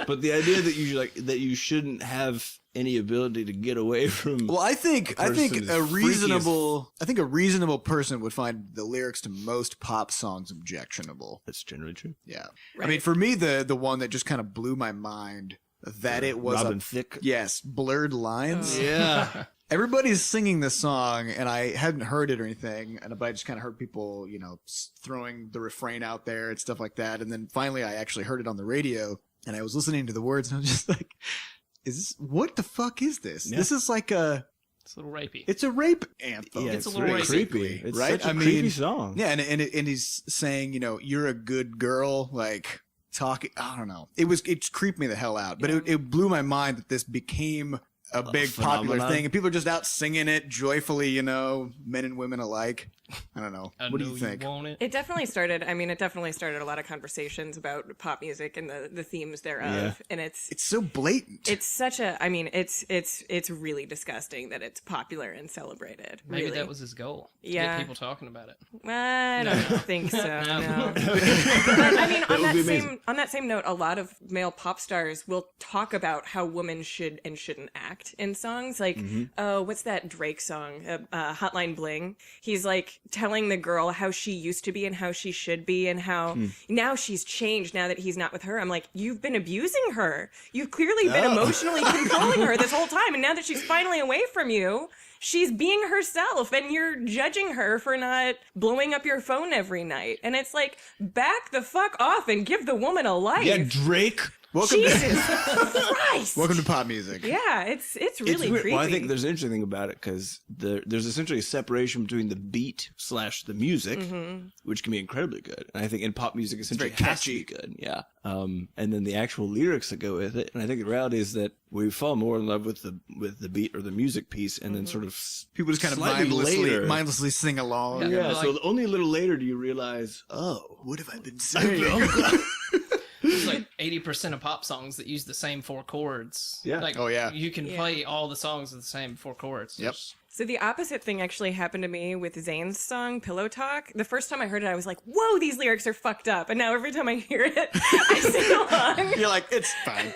But the idea that you shouldn't have any ability to get away from. Well, I think person a is freaky reasonable reasonable person would find the lyrics to most pop songs objectionable. That's generally true. Yeah. I Right. mean, for me, the one that just kind of blew my mind that it was Robin a Thicke. yes, blurred lines. Yeah. everybody's singing this song, and I hadn't heard it or anything, but I just kind of heard people, throwing the refrain out there and stuff like that. And then finally, I actually heard it on the radio, and I was listening to the words, and I was just like, what the fuck is this? Yeah. This is like It's a little rapey. it's a rape anthem. Yeah, It's a it's little very creepy. creepy. It's right? such a creepy song. Yeah, and he's saying, you're a good girl, like talking. I don't know. It creeped me the hell out, but it blew my mind that this became a big popular phenomenon. thing, and people are just out singing it joyfully, men and women alike. I don't know. I What do know you think? want it. It definitely started a lot of conversations about pop music and the themes thereof. Yeah. And it's It's so blatant. it's such a it's really disgusting that it's popular and celebrated. Maybe really. that was his goal. To Yeah. get people talking about it. I don't think so. No. No. But I mean, would be amazing. on that same note, a lot of male pop stars will talk about how women should and shouldn't act in songs. Like, what's that Drake song? Hotline Bling. He's like telling the girl how she used to be and how she should be, and how now she's changed now that he's not with her. I'm like, you've been abusing her. You've clearly been emotionally controlling her this whole time, and now that she's finally away from you, she's being herself, and you're judging her for not blowing up your phone every night. And it's like, back the fuck off and give the woman a life. Yeah, Drake. Welcome Jesus Christ. Welcome to pop music. Yeah, it's really It's weird. creepy. Well, I think there's an interesting thing about it because there's essentially a separation between the beat / the music, which can be incredibly good. And I think in pop music, essentially very has to be good. Yeah. And then the actual lyrics that go with it. And I think the reality is that we fall more in love with the beat or the music piece, and then sort of People just kind of slightly later. mindlessly sing along. Yeah. Like- So only a little later do you realize, oh, What have I been saying? There's like 80% of pop songs that use the same 4 chords. Yeah. Like, Oh, yeah. You can play all the songs with the same 4 chords. Yep. So the opposite thing actually happened to me with Zayn's song Pillow Talk. The first time I heard it, I was like, whoa, these lyrics are fucked up. And now every time I hear it, I sing along. You're like, it's fine.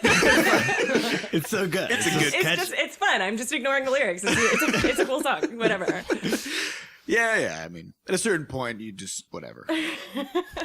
it's so good. It's a good catch. It's fun. I'm just ignoring the lyrics. It's a cool song. Whatever. Yeah. I mean, at a certain point, you just whatever.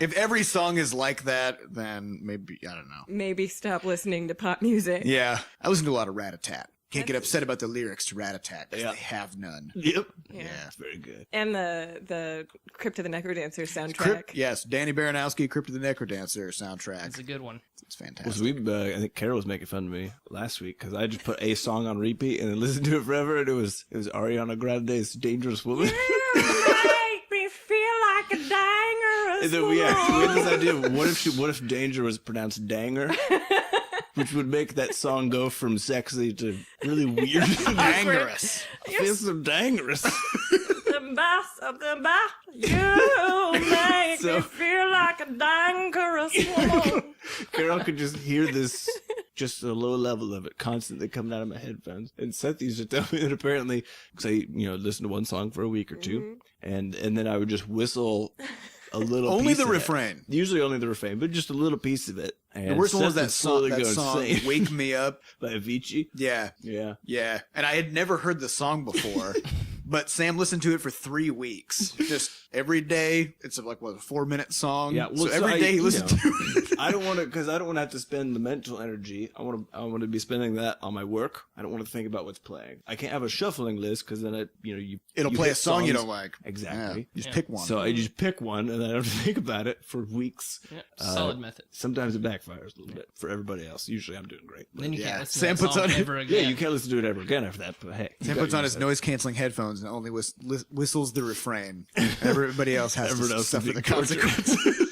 If every song is like that, then maybe I don't know. Maybe stop listening to pop music. Yeah, I listen to a lot of Rat-a-tat. Can't get upset about the lyrics to Rat-a-tat because Yeah. they have none. Yep. Yeah. It's very good. And the Crypt of the Necrodancer soundtrack. Yes, Danny Baranowski, Crypt of the Necrodancer soundtrack. It's a good one. It's Well, fantastic. so I think Carol was making fun of me last week because I just put a song on repeat and then listened to it forever, and it was Ariana Grande's "Dangerous Woman." You make me feel like a dangerous And then we had this idea of what if danger was pronounced danger, which would make that song go from sexy to really weird. Dangerous. I feel so dangerous. the boss of the bar. You make So- me feel like a dangerous woman. Carol could just hear this, just a low level of it constantly coming out of my headphones. And Seth used to tell me that apparently, because I, listen to one song for a week or two, and then I would just whistle a little Only piece the of it. refrain. Usually only the refrain, but just a little piece of it. And The worst one was Seth that would slowly song, go insane. "Wake Me Up." by Avicii. Yeah, Yeah. and I had never heard the song before, but Sam listened to it for 3 weeks, just every day. It's like a 4-minute song. Yeah, well, so every day he listened to it. I don't want to, because I don't want to have to spend the mental energy. I want to be spending that on my work. I don't want to think about what's playing. I can't have a shuffling list because then It'll you play a hit song you songs. don't like. Exactly. Yeah, just pick one. So I just pick one and then I don't have to think about it for weeks. Yeah. Solid method. Sometimes it backfires a little bit for everybody else. Usually I'm doing great. Then you Yeah. can't listen Sam to that puts song on it- ever Yeah, again. you can't listen to it ever again after that. But hey, you Sam got puts on your his method. noise-canceling headphones and only whistles the refrain. Everybody else has Everyone to else suffer is the being tortured. consequences.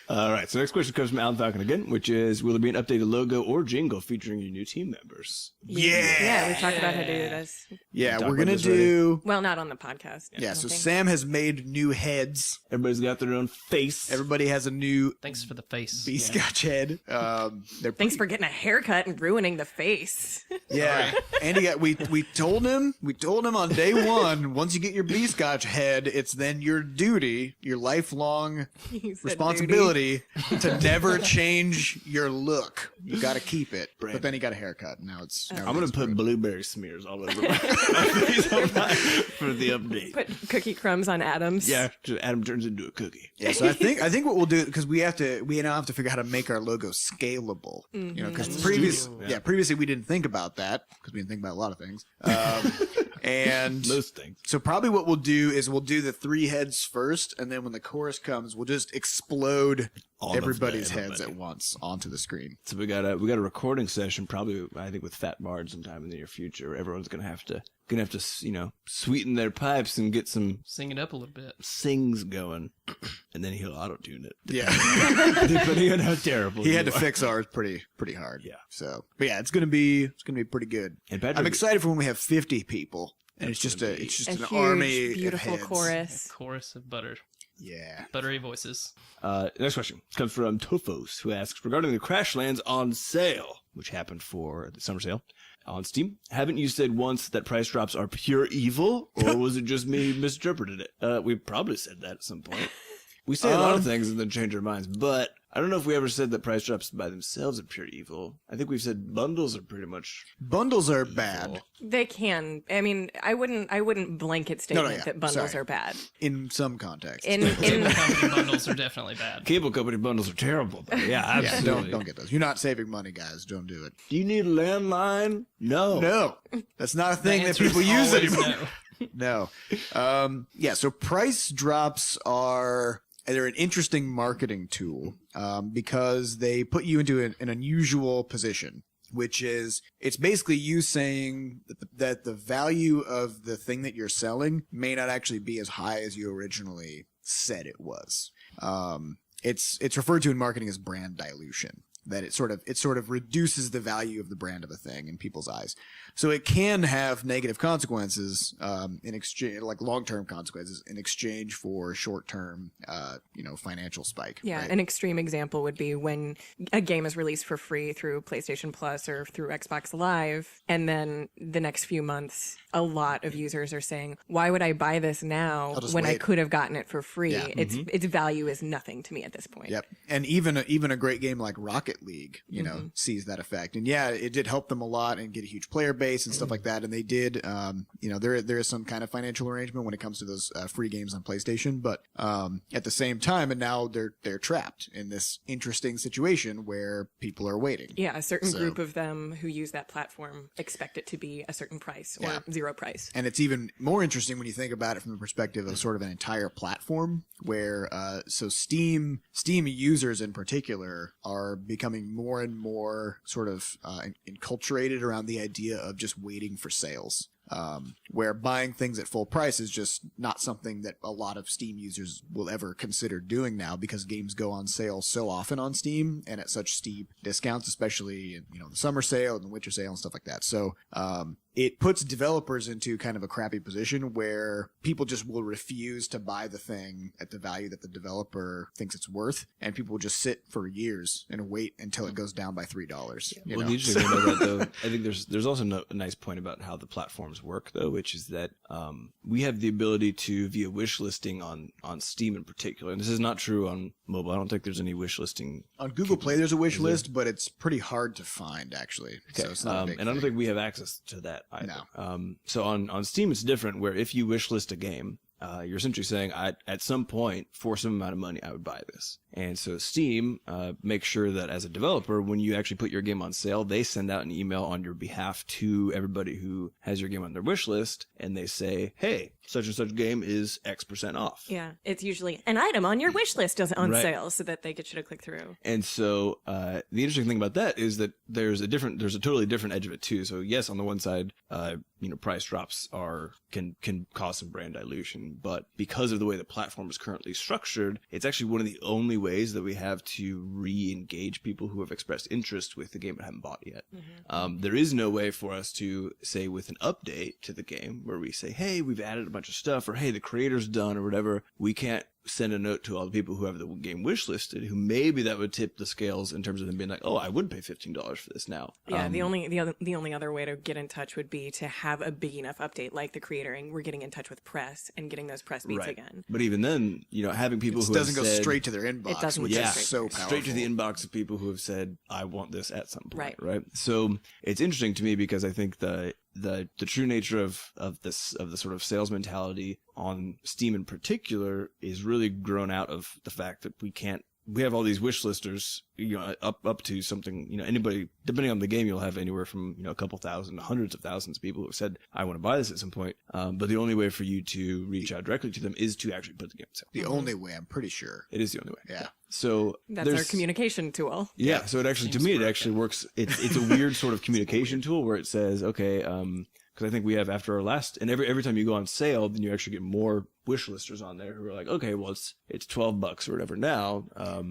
All right. So next question comes from Alan Falcon again, which is: will there be an updated logo or jingle featuring your new team members? Yeah, we talked about how to do this. Yeah, Talk we're about gonna this already. do. Well, not on the podcast. Yeah, I so don't think. Sam has made new heads. Everybody's got their own face. Everybody has a new Thanks for the face. B-Scotch head. They're Thanks for getting a haircut and ruining the face. Yeah, Andy got we told him on day one. Once you get your B-Scotch head, it's then your duty, your lifelong He said responsibility ability to never change your look. You got to keep it. But then he got a haircut. And now it's. I'm going to put blueberry smears all over my face for the update. Put cookie crumbs on Adam's. Yeah, Adam turns into a cookie. Yeah, so I think what we'll do, because we now have to figure out how to make our logo scalable. You know, because previously we didn't think about that because we didn't think about a lot of things. And most things. So probably what we'll do is we'll do the 3 heads first, and then when the chorus comes, we'll just explode everybody's heads at once onto the screen. So we got a recording session, probably I think with Fat Bard sometime in the near future. Everyone's gonna have to sweeten their pipes and get some Sing it up a little bit. sings going, and then he'll auto tune it. Yeah, Depending on how terrible he had you to are. fix ours pretty hard. Yeah. So, but yeah, it's gonna be pretty good. And Patrick, I'm excited for when we have 50 people, and it's just A an huge, army, beautiful of heads. chorus. Chorus of Yeah. buttery voices. Next question comes from Tofos, who asks, regarding the Crashlands on sale, which happened for the summer sale on Steam, haven't you said once that price drops are pure evil, or was it just me misinterpreted it? We probably said that at some point. We say a lot of things and then change our minds, but I don't know if we ever said that price drops by themselves are pure evil. I think we've said bundles are pretty much Bundles are bad They can. I mean, I wouldn't blanket statement that bundles Sorry. are bad. in some contexts. Cable company bundles are definitely bad. cable company bundles are terrible. But yeah, yeah, absolutely. don't get those. You're not saving money, guys. Don't do it. Do you need a landline? No. No, that's not a The thing that answer is people use always anymore. no. No. Yeah, so price drops they're an interesting marketing tool because they put you into an unusual position, which is it's basically you saying that the value of the thing that you're selling may not actually be as high as you originally said it was. It's referred to in marketing as brand dilution. That it sort of reduces the value of the brand of a thing in people's eyes. So it can have negative consequences in exchange, like long-term consequences in exchange for short-term, financial spike. Yeah, right? an extreme example would be when a game is released for free through PlayStation Plus or through Xbox Live, and then the next few months, a lot of users are saying, "Why would I buy this now I'll just when I wait." could have gotten it for free?" Yeah. Its value is nothing to me at this point. Yep. And even a great game like Rocket League, sees that effect. And yeah, it did help them a lot and get a huge player base and stuff like that. And they did, there is some kind of financial arrangement when it comes to those free games on PlayStation. But at the same time, and now they're trapped in this interesting situation where people are waiting. Yeah, a certain So- group of them who use that platform expect it to be a certain price or Yeah. zero price. And it's even more interesting when you think about it from the perspective of sort of an entire platform where, so Steam users in particular are becoming more and more sort of enculturated around the idea of just waiting for sales. Where buying things at full price is just not something that a lot of Steam users will ever consider doing now because games go on sale so often on Steam and at such steep discounts, especially in, the summer sale and the winter sale and stuff like that. So, it puts developers into kind of a crappy position where people just will refuse to buy the thing at the value that the developer thinks it's worth, and people will just sit for years and wait until it goes down by $3. you Well, know? the interesting thing about that, though, I think there's also a nice point about how the platforms work, though, which is that we have the ability to, via wish listing on Steam in particular, and this is not true on mobile. I don't think there's any wish listing. On Google Play, there's a wish list, but it's pretty hard to find, actually. So it's not a big and I don't thing. think we have access to that either. No. So on Steam, it's different, where if you wish list a game, you're essentially saying, at some point, for some amount of money, I would buy this. And so Steam makes sure that as a developer, when you actually put your game on sale, they send out an email on your behalf to everybody who has your game on their wish list, and they say, hey, such and such game is X% off. Yeah, it's usually an item on your wish list is on Right. sale so that they get you to click through. And so the interesting thing about that is that there's a totally different edge of it too. So yes, on the one side, price drops can cause some brand dilution, but because of the way the platform is currently structured, it's actually one of the only ways that we have to re-engage people who have expressed interest with the game but haven't bought yet. There is no way for us to say with an update to the game where we say, hey, we've added a bunch of stuff, or hey, the creator's done, or whatever. We can't send a note to all the people who have the game wishlisted, who maybe that would tip the scales in terms of them being like, oh, I would pay $15 for this now. Yeah, the only other way to get in touch would be to have a big enough update like the creator, and we're getting in touch with press and getting those press beats again. But even then, having people who doesn't have go said, straight to their inbox, It doesn't which go is straight so powerful. straight to the inbox of people who have said, I want this at some point. Right. So it's interesting to me because I think the true nature of the sort of sales mentality on Steam in particular is really grown out of the fact that we have all these wish listers, up to something, anybody, depending on the game, you'll have anywhere from, a couple thousand to hundreds of thousands of people who have said, I want to buy this at some point. But the only way for you to reach out directly to them is to actually put the game on sale. The only way, I'm pretty sure. It is the only way. Yeah. So That's our communication tool. Yeah. So it actually, to me, it actually works. It's a weird sort of communication tool where it says, okay, because I think we have after our last, and every time you go on sale, then you actually get more wish listers on there who are like, okay, well it's $12 or whatever now.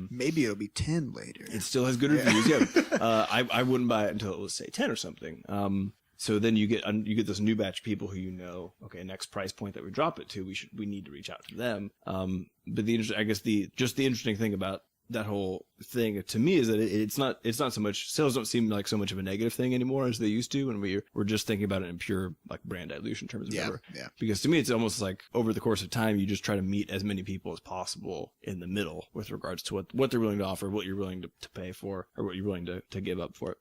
Maybe it'll be 10 later. It still has good reviews. Yeah. I wouldn't buy it until it was say 10 or something. So then you get this new batch of people who okay, next price point that we drop it to, we need to reach out to them. But the interesting thing about that whole thing to me is that it's not so much, sales don't seem like so much of a negative thing anymore as they used to when we're just thinking about it in pure like brand dilution terms or whatever. Yeah. Because to me it's almost like over the course of time you just try to meet as many people as possible in the middle with regards to what they're willing to offer, what you're willing to pay for, or what you're willing to give up for it.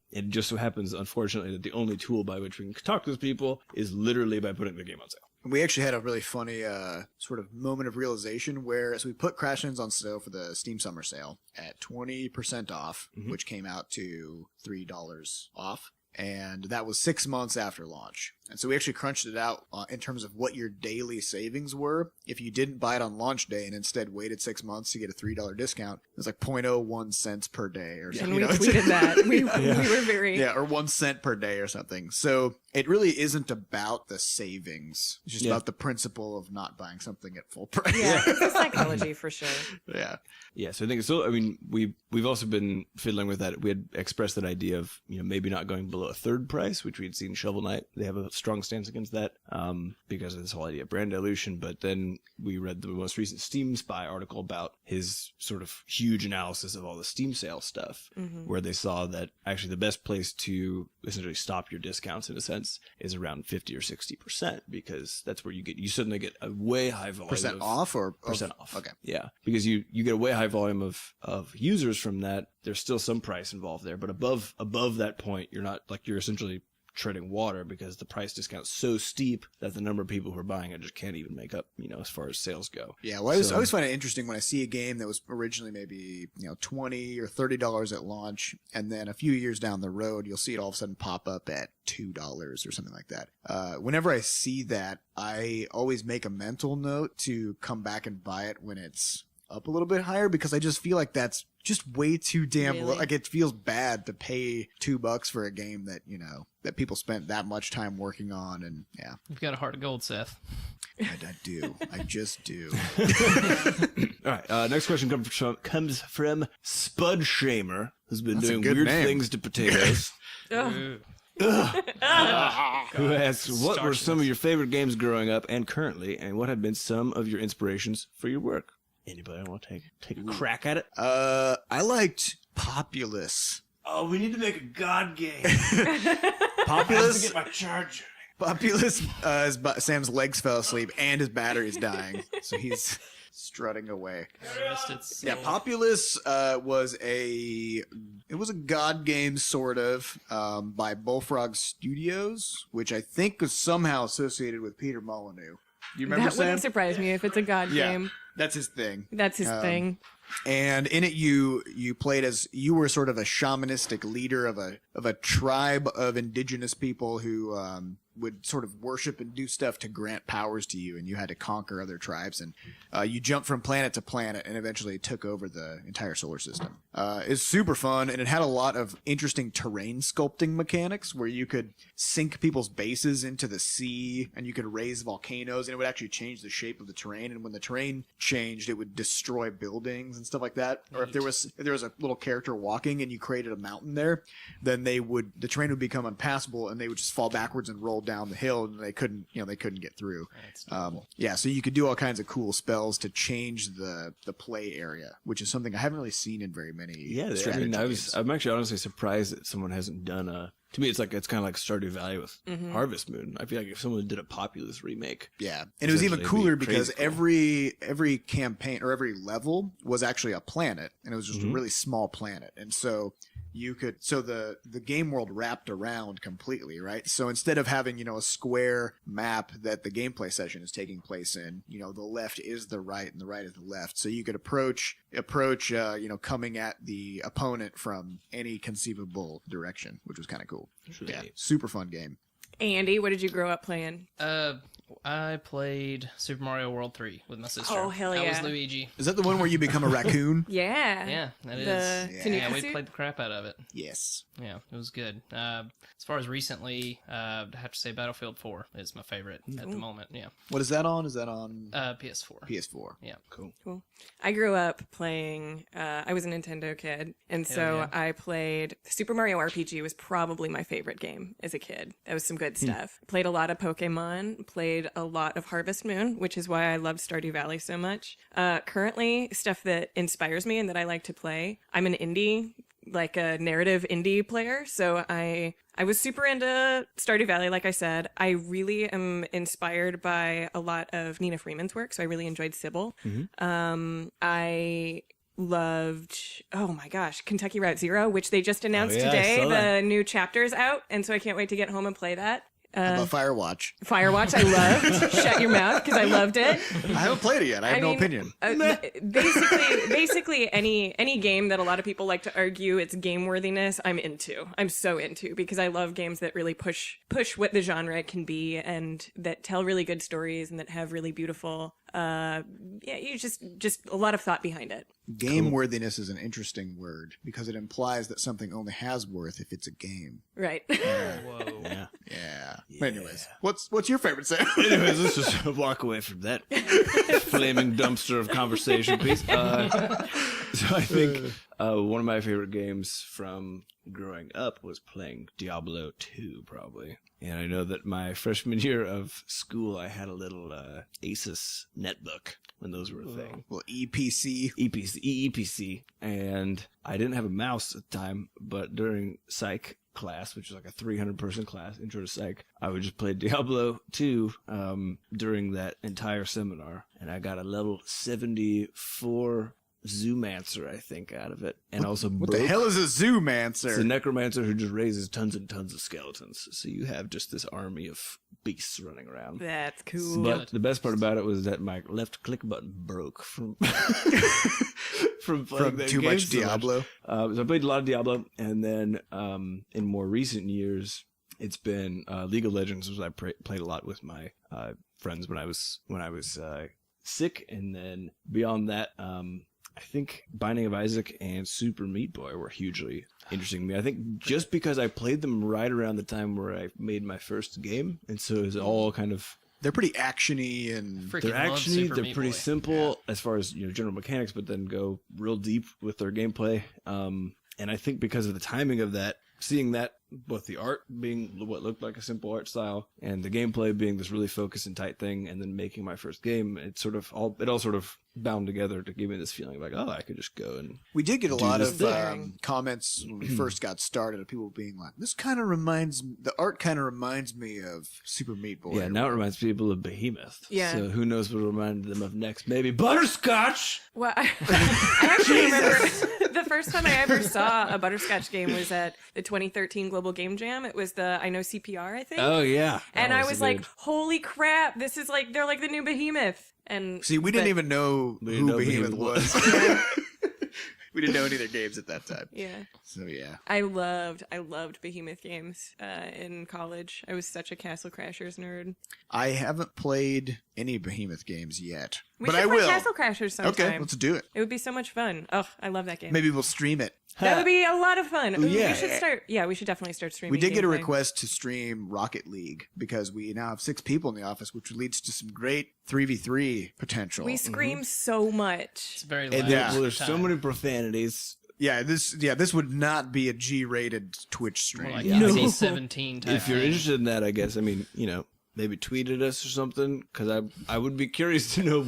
It just so happens, unfortunately, that the only tool by which we can talk to those people is literally by putting the game on sale. We actually had a really funny sort of moment of realization where as we put Crash Ins on sale for the Steam Summer Sale at 20% off, which came out to $3 off. And that was 6 months after launch. And so we actually crunched it out in terms of what your daily savings were. If you didn't buy it on launch day and instead waited 6 months to get a $3 discount, it was like 0.01 cents per day or something. And we tweeted that. We were very... Yeah, or 1 cent per day or something. So it really isn't about the savings. It's just about the principle of not buying something at full price. Yeah, it's a psychology for sure. Yeah. Yeah, so I think so. I mean, we've also been fiddling with that. We had expressed that idea of maybe not going below a third price, which we had seen Shovel Knight. They have a strong stance against that because of this whole idea of brand dilution. But then we read the most recent Steam Spy article about his sort of huge analysis of all the Steam sale stuff, where they saw that actually the best place to essentially stop your discounts in a sense is around 50 or 60%, because that's where you suddenly get a way high volume Percent off or percent off. Okay. Yeah, because you get a way high volume of users from that. There's still some price involved there, but above that point, you're essentially treading water because the price discount's so steep that the number of people who are buying it just can't even make up, as far as sales go. Yeah, well, I always find it interesting when I see a game that was originally maybe $20 or $30 at launch, and then a few years down the road, you'll see it all of a sudden pop up at $2 or something like that. Whenever I see that, I always make a mental note to come back and buy it when it's up a little bit higher, because I just feel like that's just way too damn low. Like, it feels bad to pay $2 for a game that that people spent that much time working on. And yeah, You've got a heart of gold, Seth. I do. I just do. All right. Next question comes from Spud Shamer, who's been That's a doing good weird name. things to potatoes. Ooh. Who asks, what were Starchiness. some of your favorite games growing up and currently, and what have been some of your inspirations for your work? Anybody want to take a crack at it? I liked Populous. Oh, we need to make a god game. Populous. my charger. Populous. Sam's legs fell asleep and his battery's dying, so he's strutting away. Yeah, Populous was a god game sort of by Bullfrog Studios, which I think was somehow associated with Peter Molyneux. Do you remember That Sam? wouldn't surprise me if it's a god game. That's his thing. That's his thing. And in it, you played as, you were sort of a shamanistic leader of a tribe of indigenous people who would sort of worship and do stuff to grant powers to you, and you had to conquer other tribes, and you jumped from planet to planet and eventually took over the entire solar system. It's super fun, and it had a lot of interesting terrain sculpting mechanics where you could sink people's bases into the sea, and you could raise volcanoes, and it would actually change the shape of the terrain, and when the terrain changed, it would destroy buildings and stuff like that. Or if there was a little character walking and you created a mountain there, then the terrain would become impassable, and they would just fall backwards and roll down the hill and they couldn't get through. Yeah, so you could do all kinds of cool spells to change the play area, which is something I haven't really seen in very many strategy games. I'm actually honestly surprised that someone hasn't done to me, it's kind of like Stardew Valley with Harvest Moon. I feel like if someone did a Populous remake, yeah, and it was even cooler because cool. every campaign or every level was actually a planet, and it was just a really small planet, and so the game world wrapped around completely, right? So instead of having a square map that the gameplay session is taking place in, the left is the right and the right is the left, so you could approach coming at the opponent from any conceivable direction, which was kind of cool. Really Yeah, neat. super fun game. Andy, what did you grow up playing? I played Super Mario World 3 with my sister. Oh, hell I was yeah. Luigi. Is that the one where you become a raccoon? Yeah. Yeah, that is. The Tanuki Yeah, we suit? played the crap out of it. Yes. Yeah, it was good. As far as recently, I'd have to say Battlefield 4 is my favorite at the moment. Yeah. What is that on? Is that on PS4. PS4? Yeah. Cool. I grew up playing, I was a Nintendo kid, and so yeah. I played Super Mario RPG was probably my favorite game as a kid. That was some good stuff. Played a lot of Pokemon, played a lot of Harvest Moon, which is why I loved Stardew Valley so much. Currently, stuff that inspires me and that I like to play, I'm an indie, like a narrative indie player, so I was super into Stardew Valley, like I said. I really am inspired by a lot of Nina Freeman's work, so I really enjoyed Sybil. I loved, oh my gosh, Kentucky Route Zero, which they just announced yeah, I today. saw that. The new chapter's out, and so I can't wait to get home and play that. How about Firewatch? Firewatch, I loved. Shut your mouth, because I loved it. I haven't played it yet. I have no opinion. Basically, any game that a lot of people like to argue its game worthiness, I'm into. I'm so into, because I love games that really push what the genre can be, and that tell really good stories, and that have really beautiful. You just a lot of thought behind it. Game worthiness is an interesting word because it implies that something only has worth if it's a game. Right. Whoa. Yeah. Yeah. But anyways, what's your favorite sound? Anyways, let's just walk away from that flaming dumpster of conversation piece. So I think one of my favorite games from growing up was playing Diablo 2, probably. And I know that my freshman year of school, I had a little Asus netbook when those were a thing. Well, EPC. EPC. And I didn't have a mouse at the time, but during psych class, which was like a 300-person class, intro to psych, I would just play Diablo 2 during that entire seminar. And I got a level 74 Zoomancer, I think, out of it. And also What the hell is a Zoomancer? It's a necromancer who just raises tons and tons of skeletons. So you have just this army of beasts running around. That's cool. But the best part about it was that my left click button broke from from playing that too game much so Diablo. So I played a lot of Diablo, and then in more recent years, it's been League of Legends, which I played a lot with my friends when I was sick, and then beyond that, I think Binding of Isaac and Super Meat Boy were hugely interesting to me. I think just because I played them right around the time where I made my first game, and so it was all kind of. They're pretty actiony and Freaking They're love actually Super they're Meat pretty Boy. simple as far as general mechanics, but then go real deep with their gameplay. And I think because of the timing of that, seeing that both the art being what looked like a simple art style and the gameplay being this really focused and tight thing, and then making my first game, it all sort of bound together to give me this feeling like, oh, I could just go and we did get a do lot this of thing. comments when we first got started of people being like, the art kind of reminds me of Super Meat Boy. yeah. Now it reminds people of Behemoth. Yeah. So who knows what it reminded them of next? Maybe Butterscotch. Well, I actually remember the first time I ever saw a Butterscotch game was at the 2013 Global Game Jam. It was the I Know CPR, I think. Oh yeah. And That I was like, holy crap, this is like, they're like the new Behemoth. And See, we didn't even know We didn't who know Behemoth Behemoth was. We didn't know any of their games at that time. yeah. So yeah. I loved Behemoth games in college. I was such a Castle Crashers nerd. I haven't played any Behemoth games yet. We but should I play will. Castle Crashers sometime. Okay, let's do it. It would be so much fun. Oh, I love that game. Maybe we'll stream it. That would be a lot of fun. Ooh, yeah. We should start. Yeah, we should definitely start streaming. We did get a gameplay. request to stream Rocket League because we now have 6 people in the office, which leads to some great 3v3 potential. We scream so much. It's very And loud. there, Yeah. well, there's so many profanities This would not be a G-rated Twitch stream. Like Yeah. NC-17 type. If you're thing. interested in that, I guess, I mean, maybe tweet at us or something, because I would be curious to know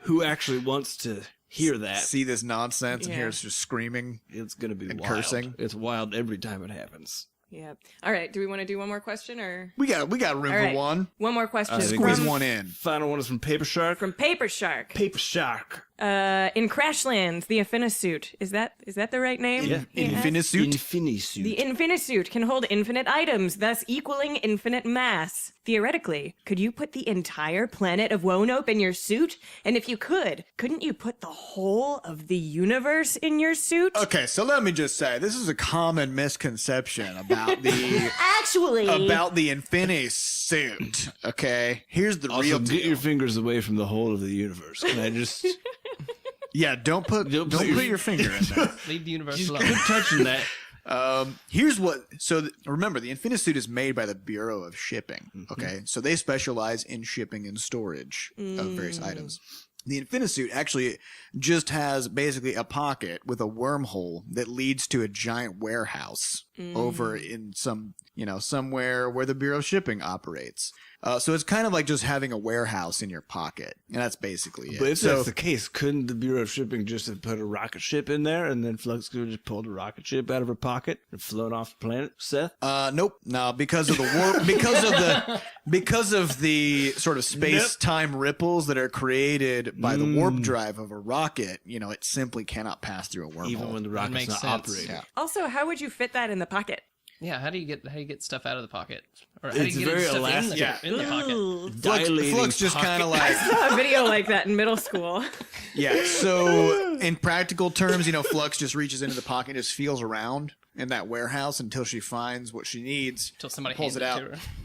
who actually wants to hear that. See this nonsense and Yeah. hear us just screaming. It's going to be And wild. cursing. It's wild every time it happens. Yeah. All right. Do we want to do one more question or? We got room All for right. one. One more question. I think Squeeze from, one in. Final one is from Paper Shark. from Paper Shark. Paper Shark. In Crashlands, the Infinisuit. Is that the right name? Yeah. he has? Infinisuit. Infinisuit. The Infinisuit can hold infinite items, thus equaling infinite mass. Theoretically, could you put the entire planet of Wonope in your suit? And if you could, couldn't you put the whole of the universe in your suit? Okay, so let me just say, this is a common misconception about the Actually, Infinisuit. Okay, here's the Also, real get deal. your fingers away from the whole of the universe. Can I just Yeah, don't put your finger in there. Leave the universe just alone. quit touching that? Here's what. So remember, the Infinisuit is made by the Bureau of Shipping. Okay, so they specialize in shipping and storage of various items. The Infinisuit actually just has basically a pocket with a wormhole that leads to a giant warehouse over in somewhere where the Bureau of Shipping operates. So it's kind of like just having a warehouse in your pocket, and that's basically it. But if so, that's the case, couldn't the Bureau of Shipping just have put a rocket ship in there, and then Flux could have just pulled a rocket ship out of her pocket and flown off the planet, Seth? nope, no, because of the warp, because of the sort of space-time ripples that are created by the warp drive of a rocket, it simply cannot pass through a wormhole. Even when the rocket's makes not sense. operating. Yeah. also, how would you fit that in the pocket? Yeah, how do you get stuff out of the pocket? Or how do It's you get very stuff elastic. in the pocket? Ooh. Dilating Flux just pocket. kind of like Saw a video like that in middle school. yeah. So in practical terms, Flux just reaches into the pocket and just feels around in that warehouse until she finds what she needs. Until somebody pulls hands it out.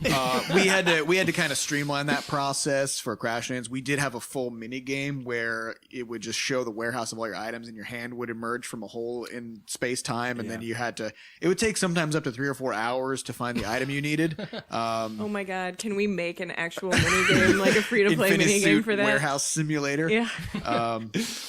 to her. We had to kind of streamline that process for Crashlands. We did have a full mini game where it would just show the warehouse of all your items, and your hand would emerge from a hole in space time, and then you had to. It would take sometimes up to 3 or 4 hours to find the item you needed. Oh my god, can we make an actual minigame, like a free-to-play minigame Infinisuit for that? warehouse simulator. Yeah.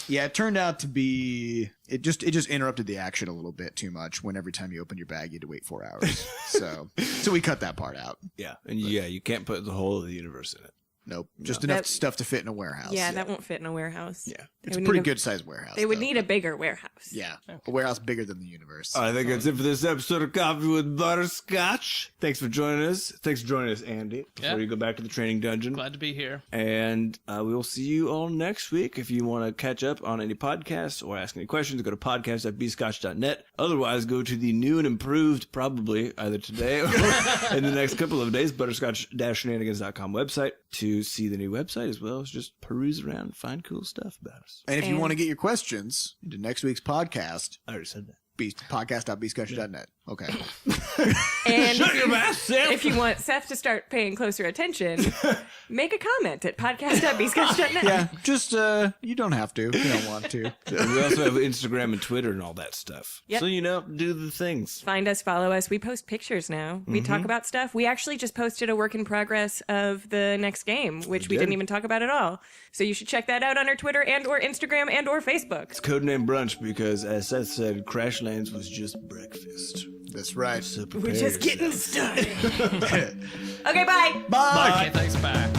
Yeah, it turned out to be it just interrupted the action a little bit too much when every time you opened your bag you had to wait 4 hours. so we cut that part out. Yeah, and you can't put the whole of the universe in it. Nope. Just enough That- stuff to fit in a warehouse. Yeah, that won't fit in a warehouse. Yeah. It's a would pretty need a- good sized warehouse. They would though. need a bigger warehouse. Yeah. A warehouse bigger than the universe. I think that's it for this episode of Coffee with Butterscotch. Thanks for joining us. Thanks for joining us, Andy, before Yeah. you go back to the training dungeon. Glad to be here. And we will see you all next week. If you want to catch up on any podcasts or ask any questions, go to podcast.bscotch.net. Otherwise, go to the new and improved, probably either today or in the next couple of days, butterscotch-shenanigans.com website to see the new website, as well as just peruse around and find cool stuff about us. And if you And- want to get your questions into next week's podcast, I already said that. podcast.bscotch.net. Okay. And Shut your mouth, Sam! if you want Seth to start paying closer attention, make a comment at podcast.bscotch.net. Yeah. Just, you don't have to. You don't want to. And we also have Instagram and Twitter and all that stuff. Yep. So, do the things. Find us, follow us. We post pictures now. We talk about stuff. We actually just posted a work in progress of the next game, which we did. didn't even talk about at all. So you should check that out on our Twitter and or Instagram and or Facebook. It's codename brunch because, as Seth said, Crashlands was just breakfast. That's right. So We're prepare just getting yourself. started. Okay, bye. Bye. Okay, thanks. Bye.